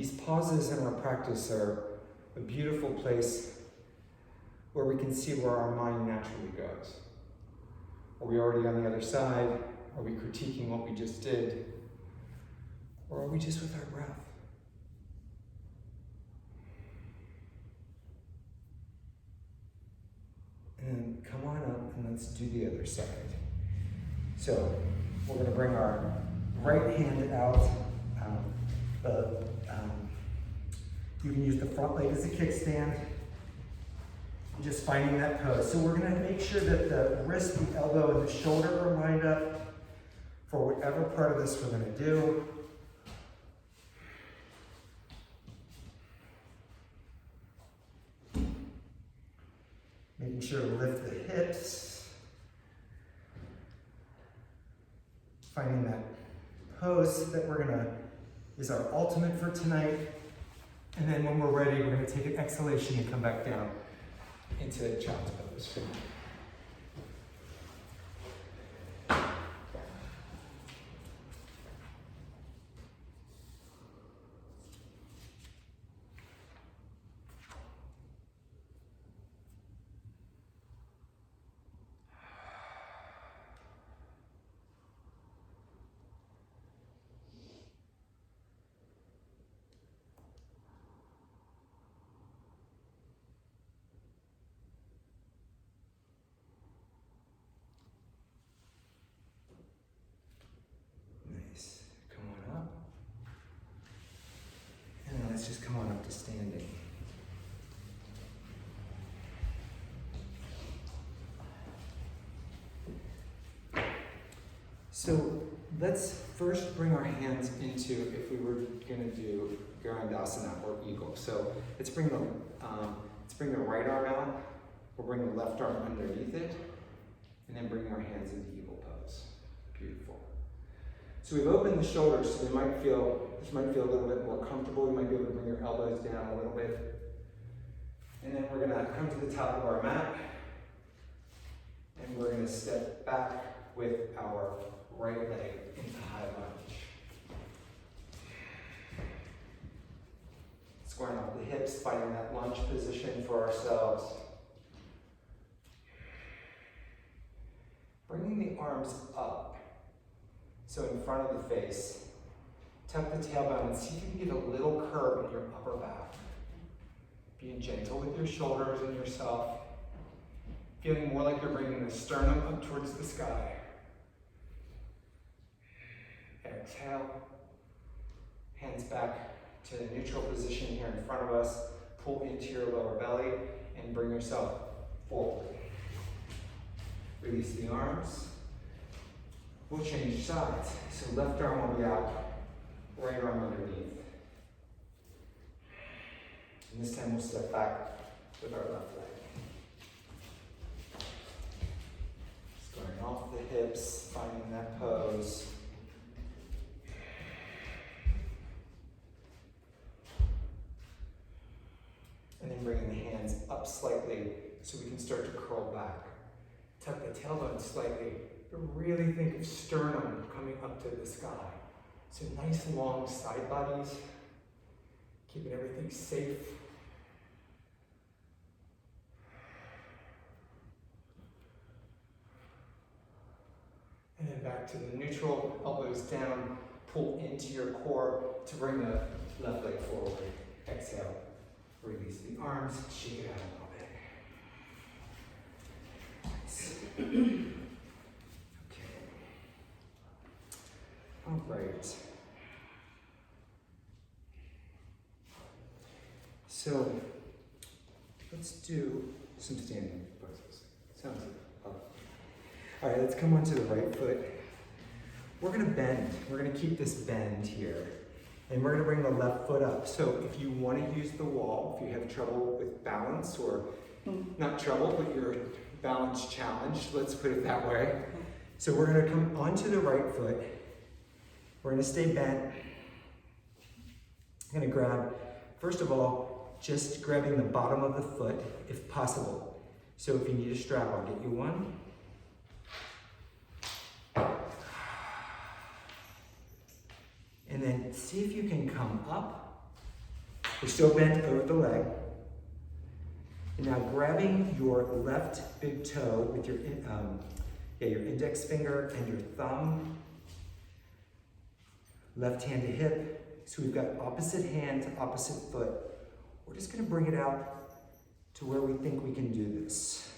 these pauses in our practice are a beautiful place where we can see where our mind naturally goes. Are we already on the other side? Are we critiquing what we just did? Or are we just with our breath? And come on up and let's do the other side. So we're going to bring our right hand out. You can use the front leg as a kickstand. Just finding that pose. So we're going to make sure that the wrist, the elbow, and the shoulder are lined up for whatever part of this we're going to do. Making sure to lift the hips. Finding that pose that is our ultimate for tonight. And then when we're ready, we're going to take an exhalation and come back down into child's pose. Let's just come on up to standing. So let's first bring our hands into, if we were going to do Garandasana or Eagle. So let's bring the right arm out. We'll bring the left arm underneath it, and then bring our hands into Eagle pose. Beautiful. So we've opened the shoulders, so this might feel a little bit more comfortable. You might be able to bring your elbows down a little bit. And then we're gonna come to the top of our mat, and we're gonna step back with our right leg into high lunge. Squaring off the hips, finding that lunge position for ourselves. Bringing the arms up. So in front of the face, tuck the tailbone and see if you can get a little curve in your upper back. Being gentle with your shoulders and yourself. Feeling more like you're bringing the sternum up towards the sky. Exhale. Hands back to the neutral position here in front of us. Pull into your lower belly and bring yourself forward. Release the arms. We'll change sides. So left arm will be out, right arm underneath. And this time we'll step back with our left leg. Squaring off the hips, finding that pose. And then bringing the hands up slightly so we can start to curl back. Tuck the tailbone slightly. Really think of sternum coming up to the sky. So nice long side bodies, keeping everything safe. And then back to the neutral, elbows down, pull into your core to bring the left leg forward. Exhale, release the arms, shake it out a little bit. Nice. All right. So let's do some standing poses. Sounds good. All right, let's come onto the right foot. We're gonna bend. We're gonna keep this bend here. And we're gonna bring the left foot up. So if you wanna use the wall, if you have trouble with balance, or not trouble, but you're balance challenged, let's put it that way. So we're gonna come onto the right foot. We're gonna stay bent. I'm gonna grab, first of all, just grabbing the bottom of the foot, if possible. So if you need a strap, I'll get you one. And then see if you can come up You're still bent over the leg. And now grabbing your left big toe with your index finger and your thumb, left hand to hip. So we've got opposite hand to opposite foot. We're just gonna bring it out to where we think we can do this.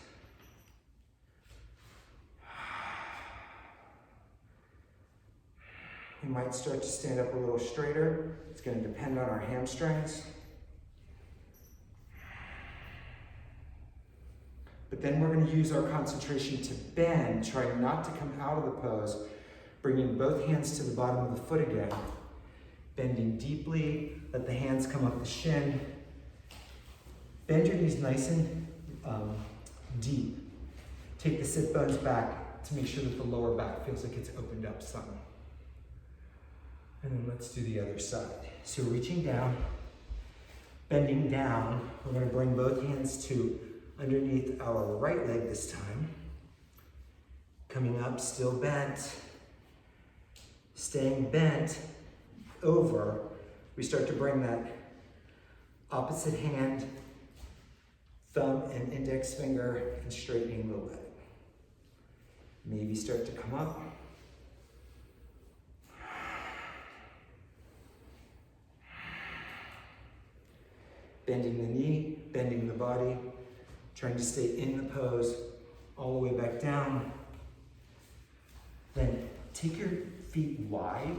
We might start to stand up a little straighter. It's going to depend on our hamstrings. But then we're going to use our concentration to bend, trying not to come out of the pose, bringing both hands to the bottom of the foot again, bending deeply, let the hands come up the shin. Bend your knees nice and deep. Take the sit bones back to make sure that the lower back feels like it's opened up some. And then let's do the other side. So reaching down, bending down, we're going to bring both hands to underneath our right leg this time. Coming up, still bent. Staying bent over, we start to bring that opposite hand, thumb and index finger, and straightening the leg. Maybe start to come up. Bending the knee, bending the body, trying to stay in the pose all the way back down. Then take your feet wide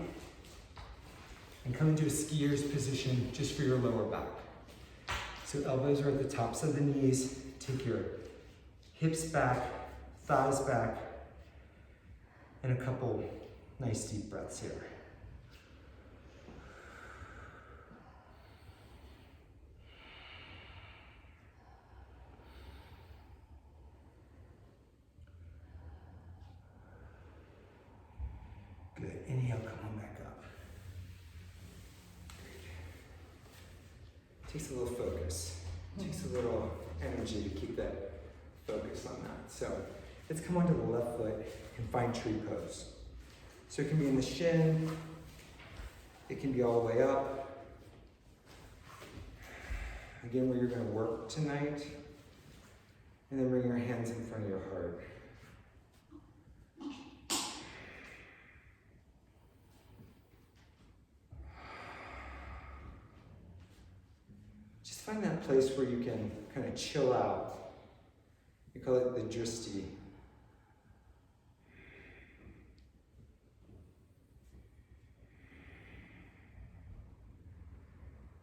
and come into a skier's position just for your lower back. So elbows are at the tops of the knees. Take your hips back, thighs back, and a couple nice deep breaths here. Good. Inhale, come on back up. Takes a little focus. Takes a little energy to keep that focus on that. So let's come onto the left foot and find tree pose. So it can be in the shin. It can be all the way up. Again, where you're going to work tonight. And then bring your hands in front of your heart. Find that place where you can kind of chill out. We call it the dristi.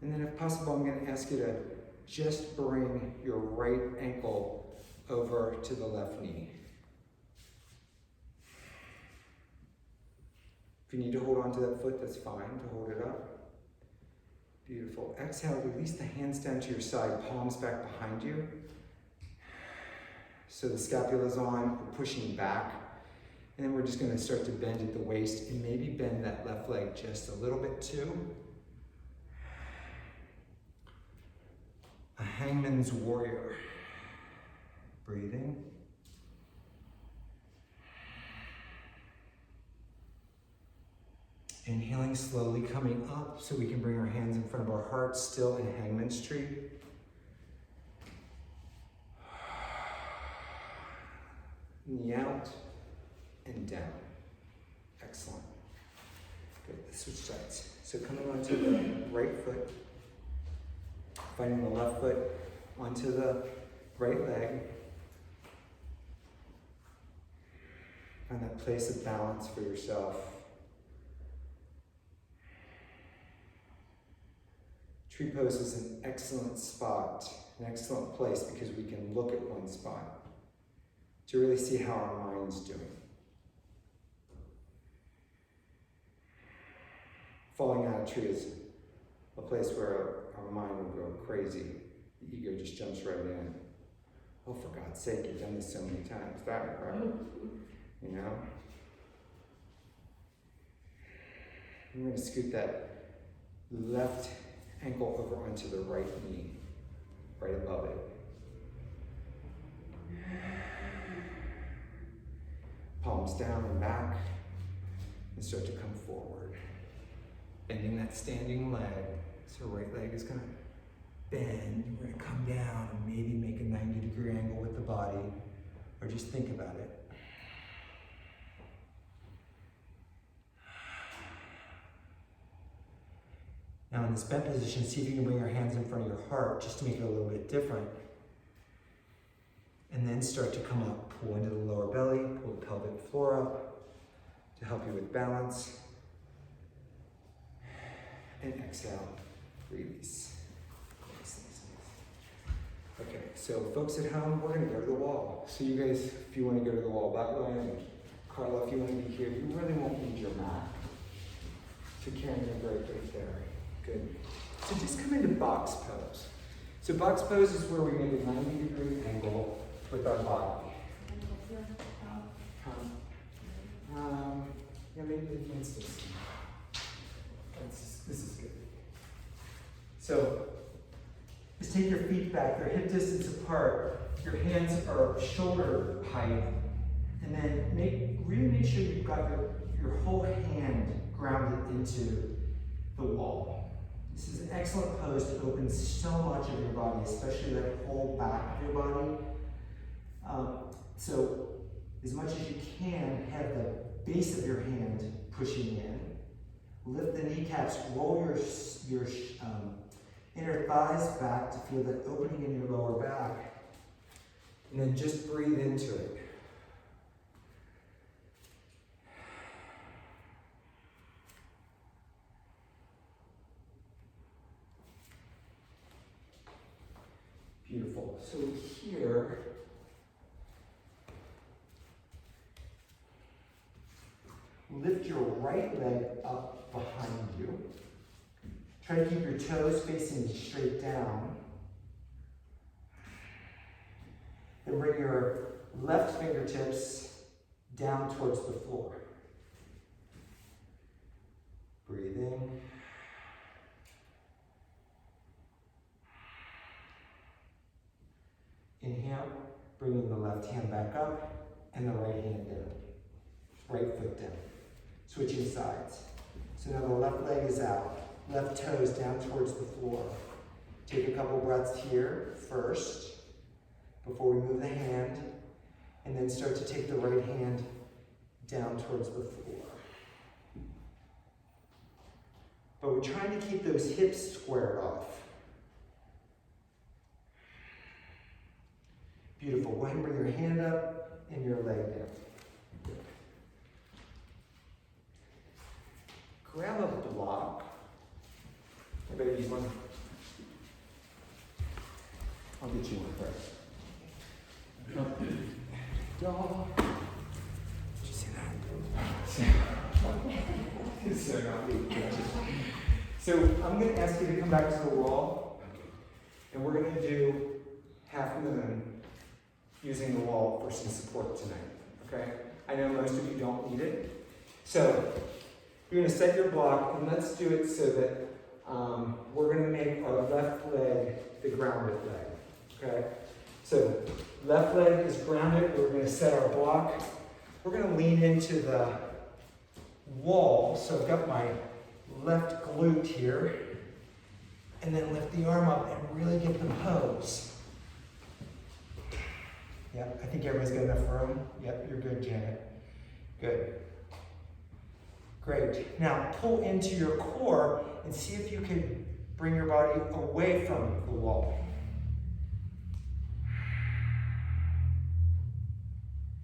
And then if possible, I'm going to ask you to just bring your right ankle over to the left knee. If you need to hold on to that foot, that's fine to hold it up. Beautiful. Exhale, release the hands down to your side, palms back behind you. So the scapula's on, we're pushing back. And then we're just going to start to bend at the waist and maybe bend that left leg just a little bit too. A hangman's warrior. Breathing. Inhaling slowly, coming up so we can bring our hands in front of our heart, still in hangman's tree. Knee out and down. Excellent. Good, let's switch sides. So coming onto the right foot, finding the left foot onto the right leg. Find that place of balance for yourself. Tree pose is an excellent spot, an excellent place because we can look at one spot to really see how our mind's doing. Falling out of tree is a place where our mind will go crazy. The ego just jumps right in. Oh, for God's sake, you've done this so many times. That, right? You know? I'm going to scoot that left ankle over onto the right knee, right above it. Palms down and back, and start to come forward. Bending that standing leg, so right leg is gonna bend. We're gonna come down and maybe make a 90-degree angle with the body, or just think about it. Now in this bent position, see if you can bring your hands in front of your heart just to make it a little bit different. And then start to come up, pull into the lower belly, pull the pelvic floor up to help you with balance. And exhale, release. Nice, nice, nice. Okay, so folks at home, we're gonna go to the wall. So you guys, if you wanna go to the wall that way, and Carla, if you wanna be here, you really won't need your mat to carry your great weight there. Good. So just come into box pose. So box pose is where we make a 90-degree angle with our body. Yeah, maybe against this. This is good. So just take your feet back. They're hip distance apart. Your hands are shoulder height. And then really make sure you've got your whole hand grounded into the wall. This is an excellent pose to open so much of your body, especially that whole back of your body. So as much as you can, have the base of your hand pushing in. Lift the kneecaps, roll your inner thighs back to feel that opening in your lower back. And then just breathe into it. Beautiful. So here, lift your right leg up behind you. Try to keep your toes facing straight down. Then bring your left fingertips down towards the floor. Breathe in. Inhale, bringing the left hand back up and the right hand down. Right foot down. Switching sides. So now the left leg is out. Left toes down towards the floor. Take a couple breaths here first before we move the hand, and then start to take the right hand down towards the floor. But we're trying to keep those hips squared off. Beautiful. Go ahead and bring your hand up and your leg down. Grab a block. I better use one. I'll get you one first. Dog. Did you see that? So I'm going to ask you to come back to the wall, and we're going to do half moon using the wall for some support tonight. Okay? I know most of you don't need it. So you're going to set your block, and let's do it so that we're going to make our left leg the grounded leg. Okay? So left leg is grounded. We're going to set our block. We're going to lean into the wall. So I've got my left glute here. And then lift the arm up and really get the pose. Yep, I think everybody's got enough room. Yep, you're good, Janet. Good. Great. Now pull into your core and see if you can bring your body away from the wall.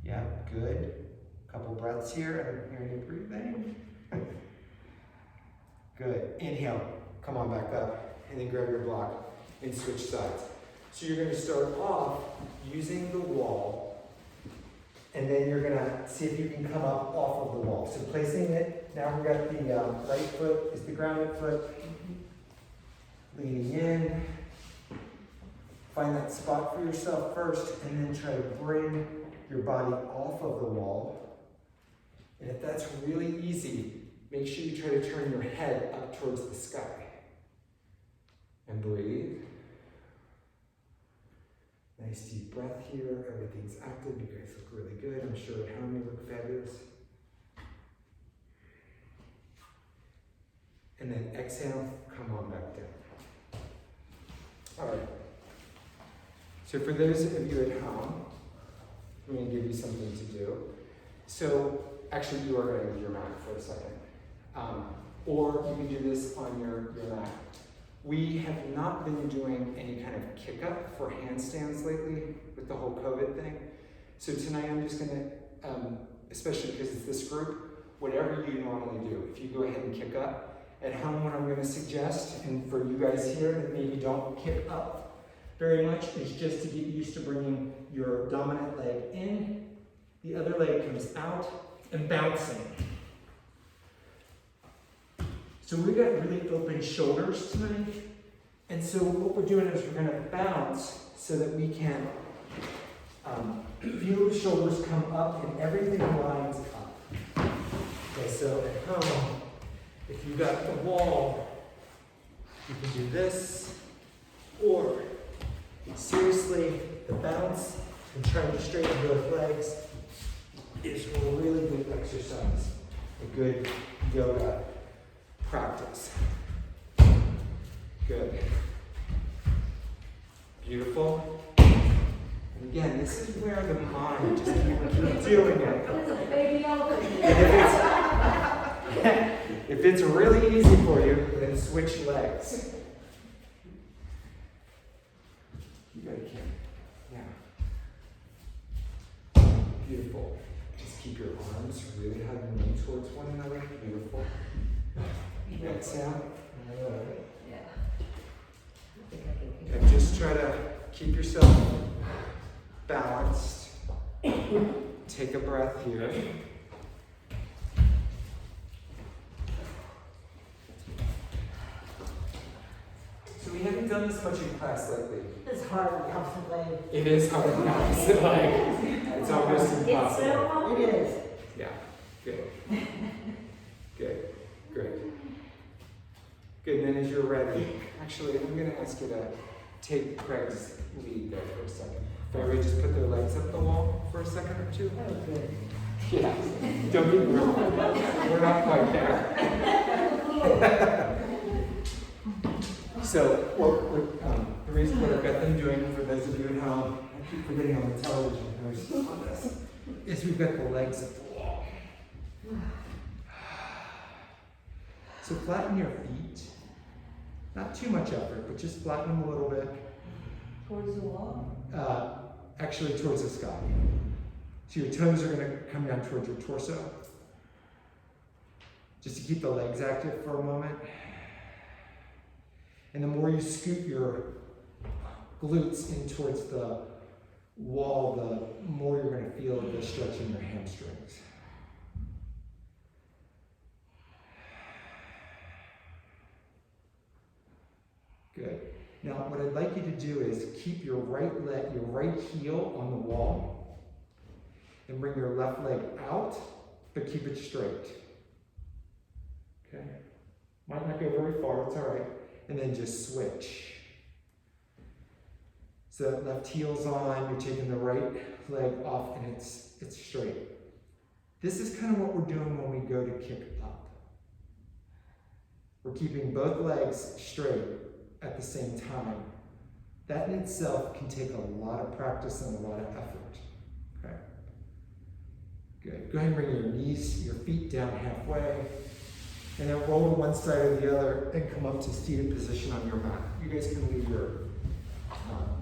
Yeah, good. Couple breaths here. I'm hearing you breathing. Good. Inhale. Come on back up. And then grab your block and switch sides. So you're going to start off using the wall, and then you're going to see if you can come up off of the wall. So placing it, now we've got the right foot is the grounded foot. Leaning in. Find that spot for yourself first, and then try to bring your body off of the wall. And if that's really easy, make sure you try to turn your head up towards the sky. And breathe. Nice deep breath here. Everything's active. You guys look really good. I'm sure at home you look fabulous. And then exhale, come on back down. All right. So for those of you at home, I'm going to give you something to do. So actually, you are going to use your mat for a second. Or you can do this on your mat. We have not been doing any kind of kick up for handstands lately with the whole COVID thing. So tonight I'm just going to, especially because it's this group, whatever you normally do, if you go ahead and kick up, at home what I'm going to suggest, and for you guys here that maybe don't kick up very much, is just to get used to bringing your dominant leg in, the other leg comes out, and bouncing. So we've got really open shoulders tonight, and so what we're doing is we're going to bounce so that we can feel the shoulders come up and everything lines up. Okay, so at home, if you've got the wall, you can do this, or seriously, the bounce and trying to straighten both legs is a really good exercise, a good yoga practice. Good. Beautiful. And again, this is where the mind just keeps doing it. It's a baby elephant. If it's really easy for you, then switch legs. You got a camera. Yeah. Beautiful. Just keep your arms really hugging towards one another. Beautiful. Exhale. Yeah. And just try to keep yourself balanced. Take a breath here. So we haven't done this much in class lately. It's hard on the opposite leg. It is hard on the opposite leg. It's almost impossible. It's so hard. It is. Yeah, good. Good, good. Good, and then as you're ready, actually, I'm going to ask you to take Craig's lead there for a second. If everybody just put their legs up the wall for a second or two. Oh, good. Yeah, don't get me wrong. We're not quite there. So, the reason what I've got them doing, for those of you at home, I keep forgetting on the television who's on this, is we've got the legs at the wall. So flatten your feet. Not too much effort, but just flatten them a little bit. Towards the wall? Actually towards the sky. So your toes are going to come down towards your torso. Just to keep the legs active for a moment. And the more you scoot your glutes in towards the wall, the more you're going to feel the stretch in your hamstrings. Good. Now, what I'd like you to do is keep your right leg, your right heel on the wall, and bring your left leg out, but keep it straight. Okay? Might not go very far, it's all right. And then just switch. So that left heel's on, you're taking the right leg off, and it's straight. This is kind of what we're doing when we go to kick up. We're keeping both legs straight at the same time. That in itself can take a lot of practice and a lot of effort. Okay? Good. Go ahead and bring your knees, your feet down halfway, and then roll to one side or the other and come up to seated position on your mat. You guys can leave your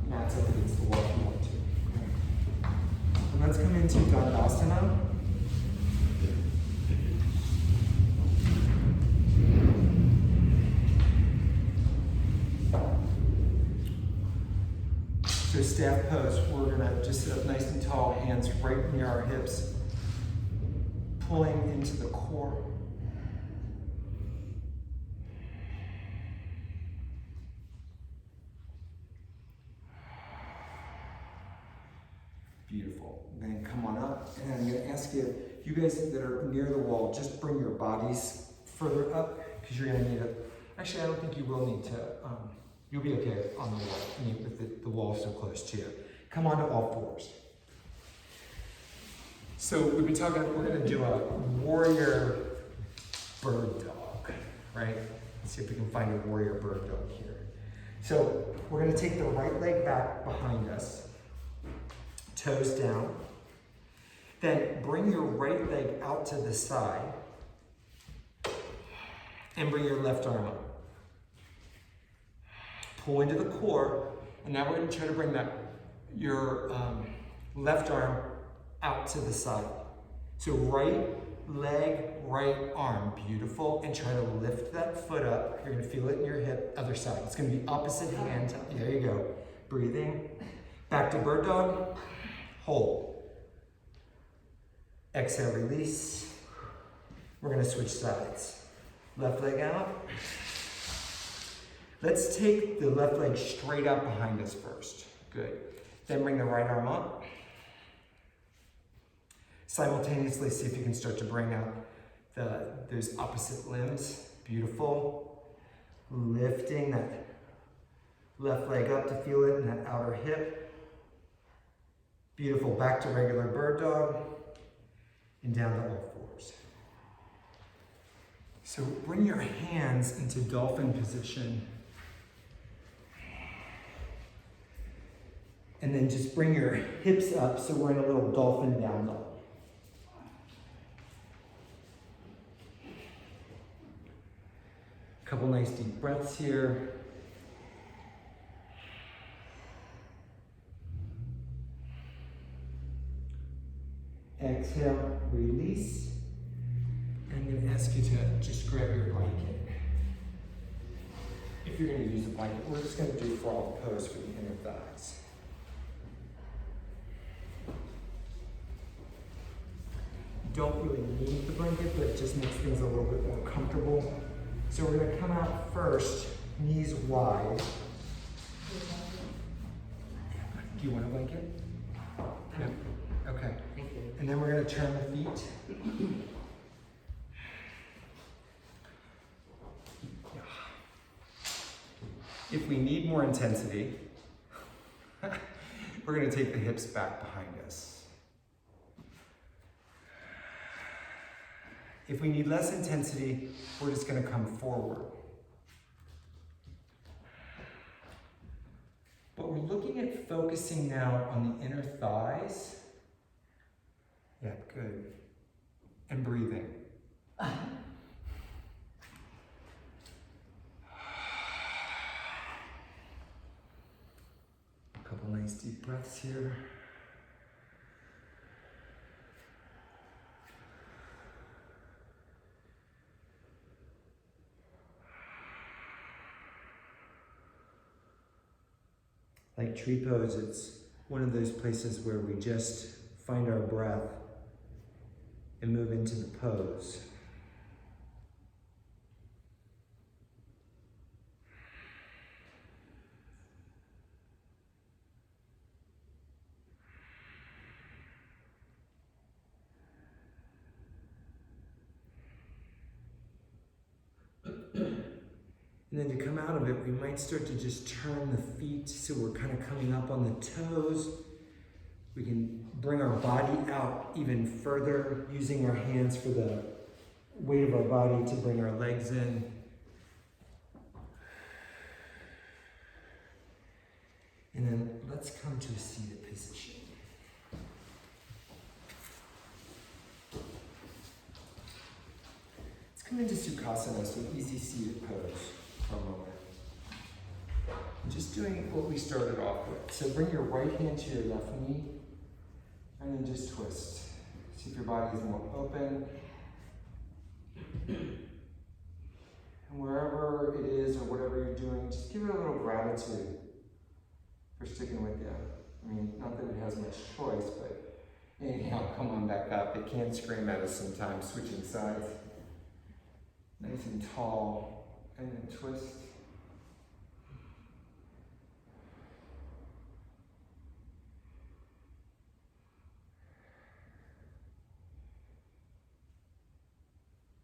mats up against the wall if you want to. Okay? And let's come into Dandasana. So staff pose, we're gonna just sit up nice and tall, hands right near our hips, pulling into the core. Beautiful. Then come on up, and I'm gonna ask you guys that are near the wall, just bring your bodies further up, because you're gonna need it. Actually, I don't think you will need to, you'll be okay on the wall, with the wall so close to you. Come on to all fours. So we've been talking, we're gonna do a warrior bird dog, right? Let's see if we can find a warrior bird dog here. So we're gonna take the right leg back behind us, toes down. Then bring your right leg out to the side and bring your left arm up. Pull into the core, and now we're gonna try to bring your left arm out to the side. So right leg, right arm, beautiful, and try to lift that foot up. You're gonna feel it in your hip, other side. It's gonna be opposite hand, there you go. Breathing, back to bird dog, hold. Exhale, release. We're gonna switch sides. Left leg out. Let's take the left leg straight out behind us first. Good. Then bring the right arm up. Simultaneously, see if you can start to bring out those opposite limbs. Beautiful. Lifting that left leg up to feel it in that outer hip. Beautiful. Back to regular bird dog and down to all fours. So bring your hands into dolphin position. And then just bring your hips up so we're in a little dolphin down dog. Couple nice deep breaths here. Exhale, release. I'm going to ask you to just grab your blanket. If you're going to use a blanket, we're just going to do frog pose for the inner thighs. Don't really need the blanket, but it just makes things a little bit more comfortable. So we're going to come out first, knees wide. Do you want a blanket? No? Okay. Thank you. And then we're going to turn the feet. If we need more intensity, we're going to take the hips back behind us. If we need less intensity, we're just going to come forward. But we're looking at focusing now on the inner thighs. Yeah, good. And breathing. Couple nice deep breaths here. Like tree pose, it's one of those places where we just find our breath and move into the pose. And then to come out of it, we might start to just turn the feet so we're kind of coming up on the toes. We can bring our body out even further, using our hands for the weight of our body to bring our legs in. And then let's come to a seated position. Let's come into Sukhasana, so easy seated pose. For a moment. Just doing what we started off with. So bring your right hand to your left knee and then just twist. See if your body is more open. And wherever it is or whatever you're doing, just give it a little gratitude for sticking with you. I mean, not that it has much choice, but anyhow, come on back up. It can scream at us sometimes, switching sides. Nice and tall. And then twist.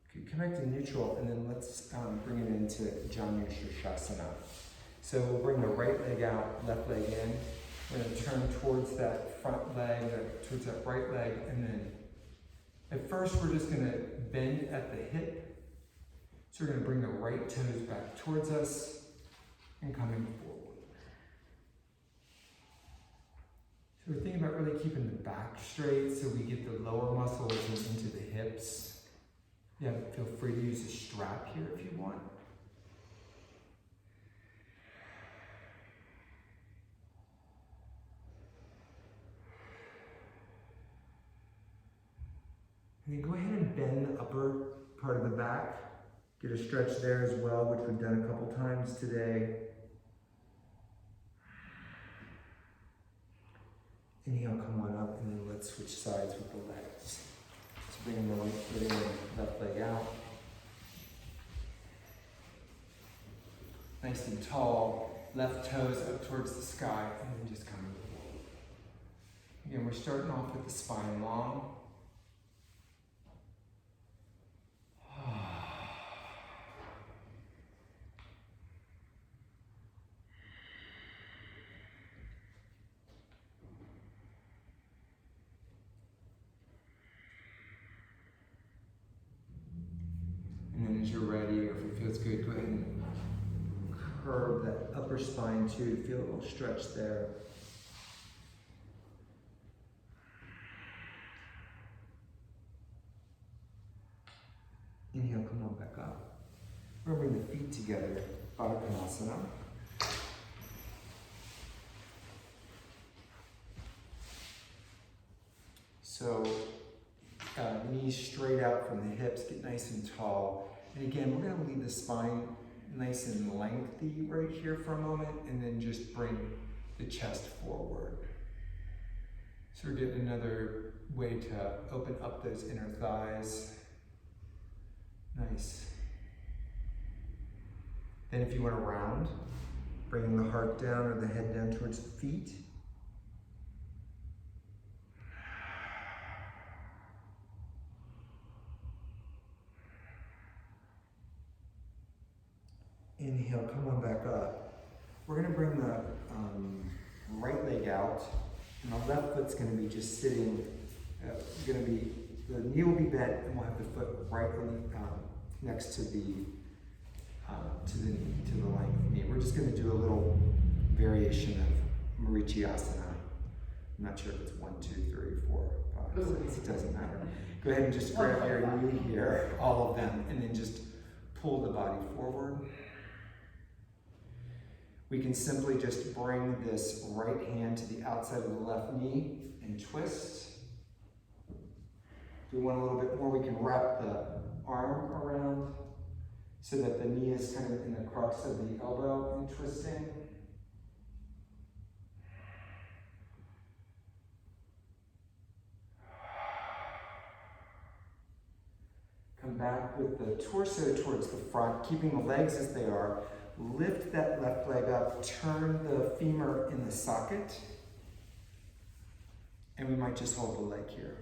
Okay, connect to neutral, and then let's bring it into Janu Shirshasana. So we'll bring the right leg out, left leg in. We're going to turn towards that front leg, towards that right leg, and then at first we're just going to bend at the hip. So we're going to bring the right toes back towards us and coming forward. So we're thinking about really keeping the back straight so we get the lower muscles and into the hips. Yeah, feel free to use a strap here if you want. And then go ahead and bend the upper part of the back. Get a stretch there as well, which we've done a couple times today. Inhale, come on up, and then let's switch sides with the legs. So bring the left leg out. Nice and tall, left toes up towards the sky, and then just coming forward. Again, we're starting off with the spine long. And then as you're ready, or if it feels good, go ahead and curve that upper spine too, feel a little stretch there. Inhale, come on back up. We're going to bring the feet together, Baddha Konasana. So, knees straight out from the hips, get nice and tall. And again, we're going to leave the spine nice and lengthy right here for a moment, and then just bring the chest forward. So we're getting another way to open up those inner thighs. Nice. Then if you want to round, bringing the heart down or the head down towards the feet. Inhale, come on back up. We're going to bring the right leg out, and the left foot's going to be just sitting. The knee will be bent, and we'll have the foot right next to the length of the knee. We're just going to do a little variation of Marichiasana. I'm not sure if it's 1, 2, 3, 4, 5, 6. It doesn't matter. Go ahead and just grab your knee here, all of them, and then just pull the body forward. We can simply just bring this right hand to the outside of the left knee and twist. If we want a little bit more, we can wrap the arm around so that the knee is kind of in the crux of the elbow and twisting. Come back with the torso towards the front, keeping the legs as they are. Lift that left leg up, turn the femur in the socket, and we might just hold the leg here.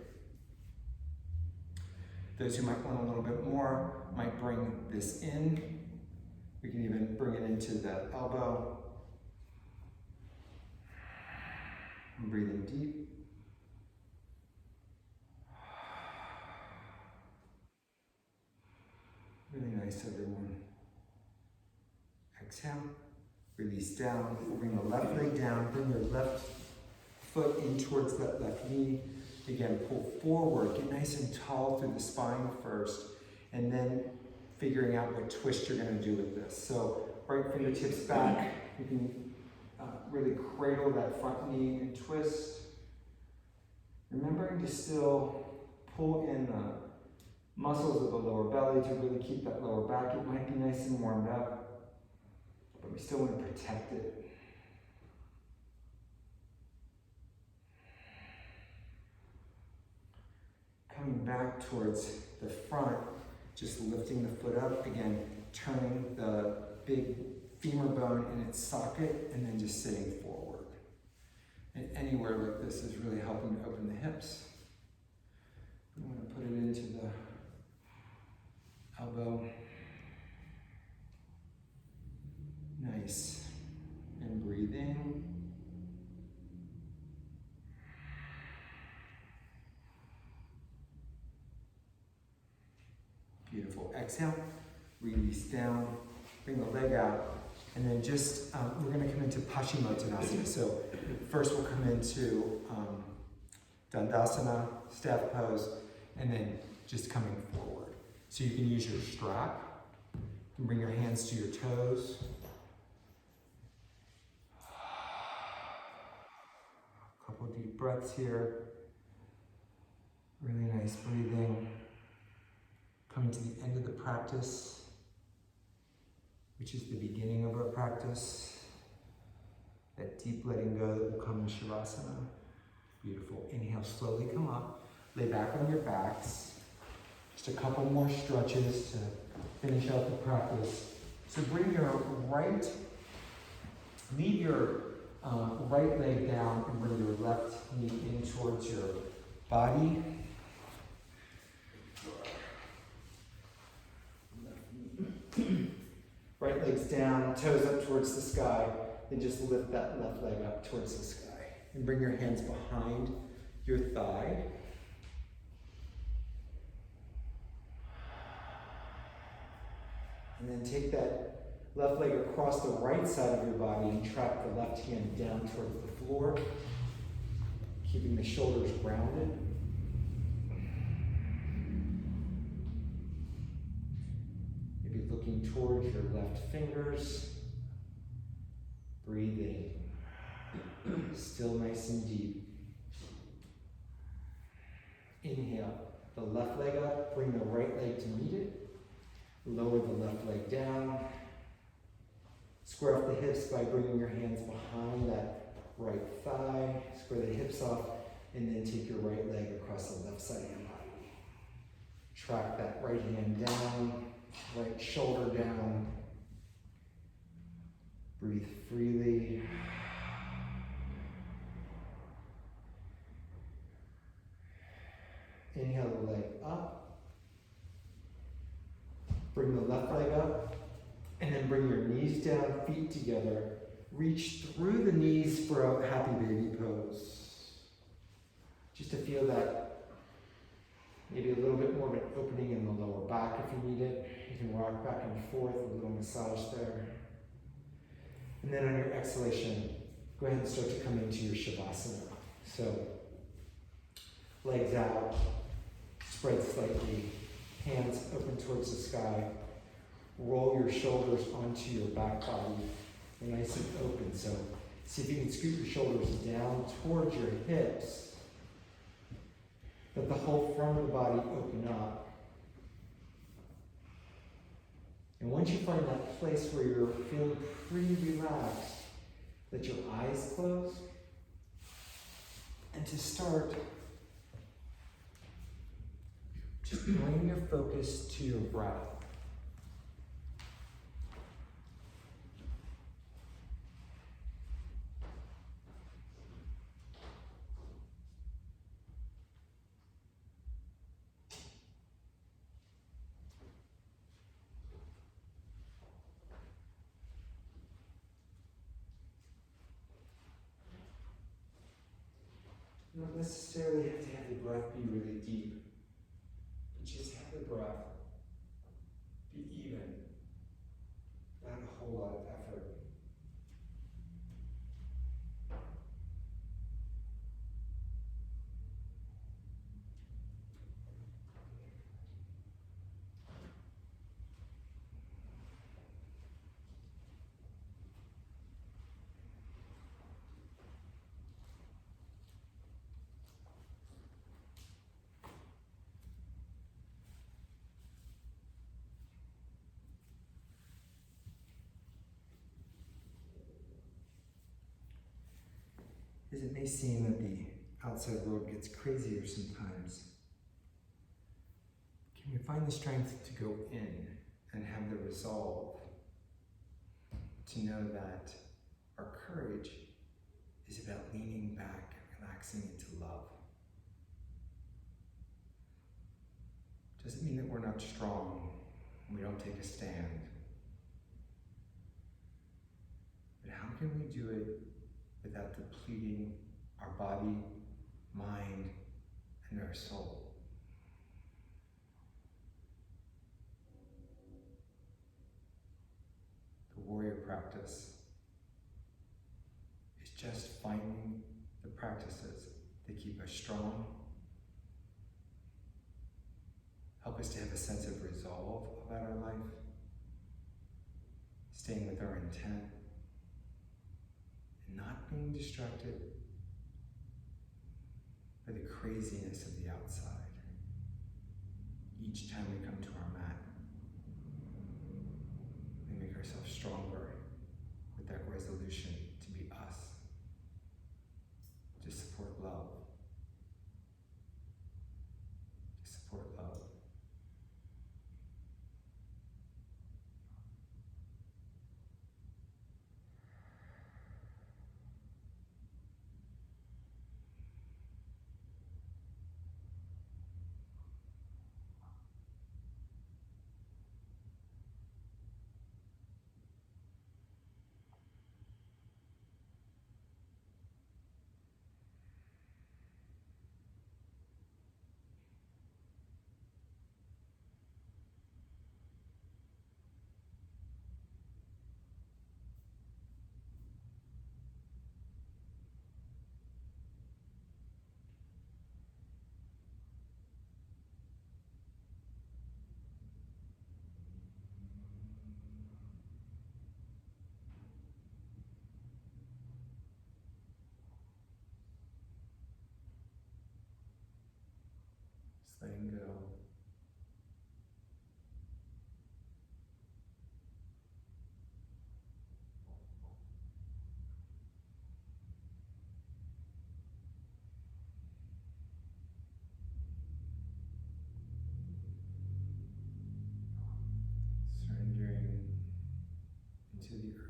Those who might want a little bit more might bring this in. We can even bring it into the elbow. And breathe in deep. Really nice, everyone. Exhale, release down. We'll bring the left leg down, bring your left foot in towards that left knee. Again, pull forward, get nice and tall through the spine first, and then figuring out what twist you're going to do with this. So, right fingertips back, you can really cradle that front knee and twist. Remembering to still pull in the muscles of the lower belly to really keep that lower back. It might be nice and warmed up, but we still want to protect it. Coming back towards the front, just lifting the foot up, again, turning the big femur bone in its socket, and then just sitting forward. And anywhere like this is really helping to open the hips. I'm going to put it into the elbow. Nice. And breathe in. Beautiful. Exhale. Release down. Bring the leg out. And then just, we're gonna come into Paschimottanasana. So first we'll come into Dandasana, staff pose, and then just coming forward. So you can use your strap, you can bring your hands to your toes. A couple deep breaths here. Really nice breathing. Coming to the end of the practice, which is the beginning of our practice. That deep letting go that will come in Shavasana. Beautiful. Inhale, slowly come up. Lay back on your backs. Just a couple more stretches to finish out the practice. So bring your leave your right leg down and bring your left knee in towards your body. Right leg's down, toes up towards the sky, then just lift that left leg up towards the sky. And bring your hands behind your thigh. And then take that left leg across the right side of your body and trap the left hand down towards the floor, keeping the shoulders grounded. Maybe looking towards your left fingers. Breathing. Still nice and deep. Inhale, the left leg up, bring the right leg to meet it. Lower the left leg down. Square off the hips by bringing your hands behind that right thigh. Square the hips off, and then take your right leg across the left side of your body. Track that right hand down, right shoulder down. Breathe freely. Inhale the leg up. Bring the left leg up, and then bring your knees down, feet together. Reach through the knees for a happy baby pose. Just to feel that, maybe a little bit more of an opening in the lower back if you need it. You can rock back and forth, a little massage there. And then on your exhalation, go ahead and start to come into your Shavasana. So, legs out, spread slightly, hands open towards the sky. Roll your shoulders onto your back body. They're nice and open. So see if you can scoot your shoulders down towards your hips. Let the whole front of the body open up. And once you find that place where you're feeling pretty relaxed, let your eyes close. And to start, just bring your focus to your breath. You don't necessarily have to have the breath be really deep. But just have the breath be even, not a whole lot of effort. As it may seem that the outside world gets crazier sometimes, can you find the strength to go in and have the resolve to know that our courage is about leaning back and relaxing into love? Doesn't mean that we're not strong, we don't take a stand. But how can we do it without depleting our body, mind, and our soul? The warrior practice practice is just finding the practices that keep us strong, help us to have a sense of resolve about our life, staying with our intent, and not being distracted by the craziness of the outside. Each time we come to our mat, we make ourselves stronger with that resolution to be us, to support love, to support love. Just letting go. Surrendering into the earth.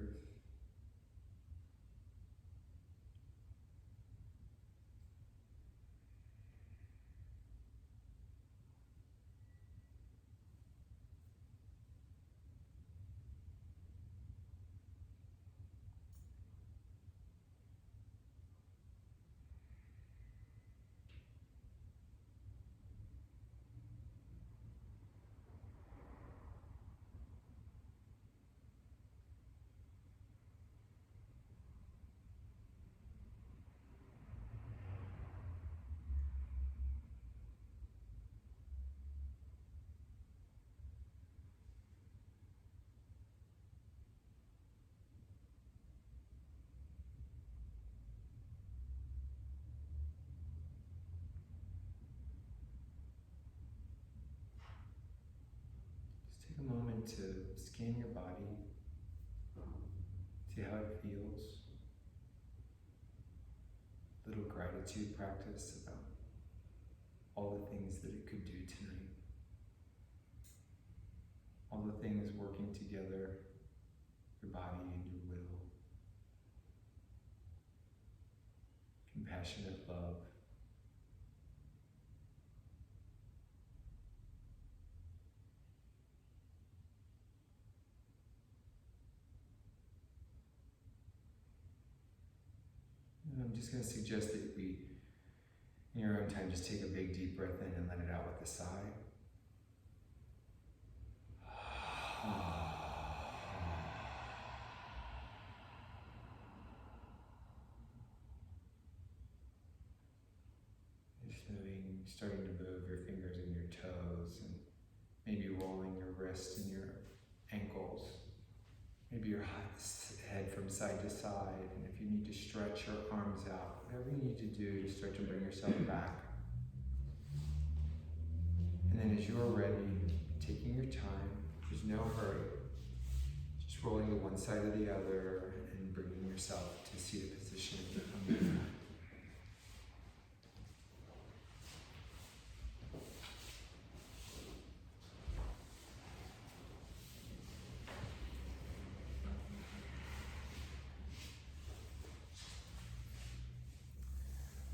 Just take a moment to scan your body, see how it feels. Little gratitude practice about all the things that it could do tonight. All the things working together, your body and your will. Compassionate love. And I'm just going to suggest that we, in your own time, just take a big deep breath in and let it out with a sigh. Just moving, starting to move your fingers and your toes, and maybe rolling your wrists and your ankles. Maybe your head from side to side, and if you need to stretch your arms out, whatever you need to do to start to bring yourself back. And then as you're ready, taking your time, there's no hurry, just rolling to one side or the other and bringing yourself to seated position on your mat.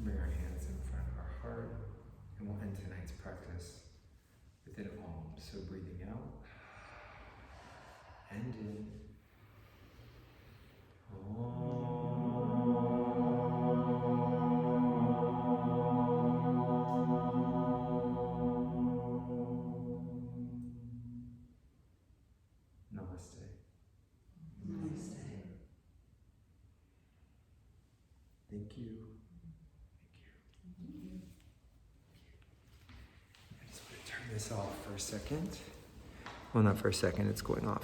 Bring our hands in front of our heart, and we'll end tonight's practice with an Om. So breathing out and in. Namaste. Namaste. Thank you. I just want to turn this off for a second. Well, not for a second, it's going off.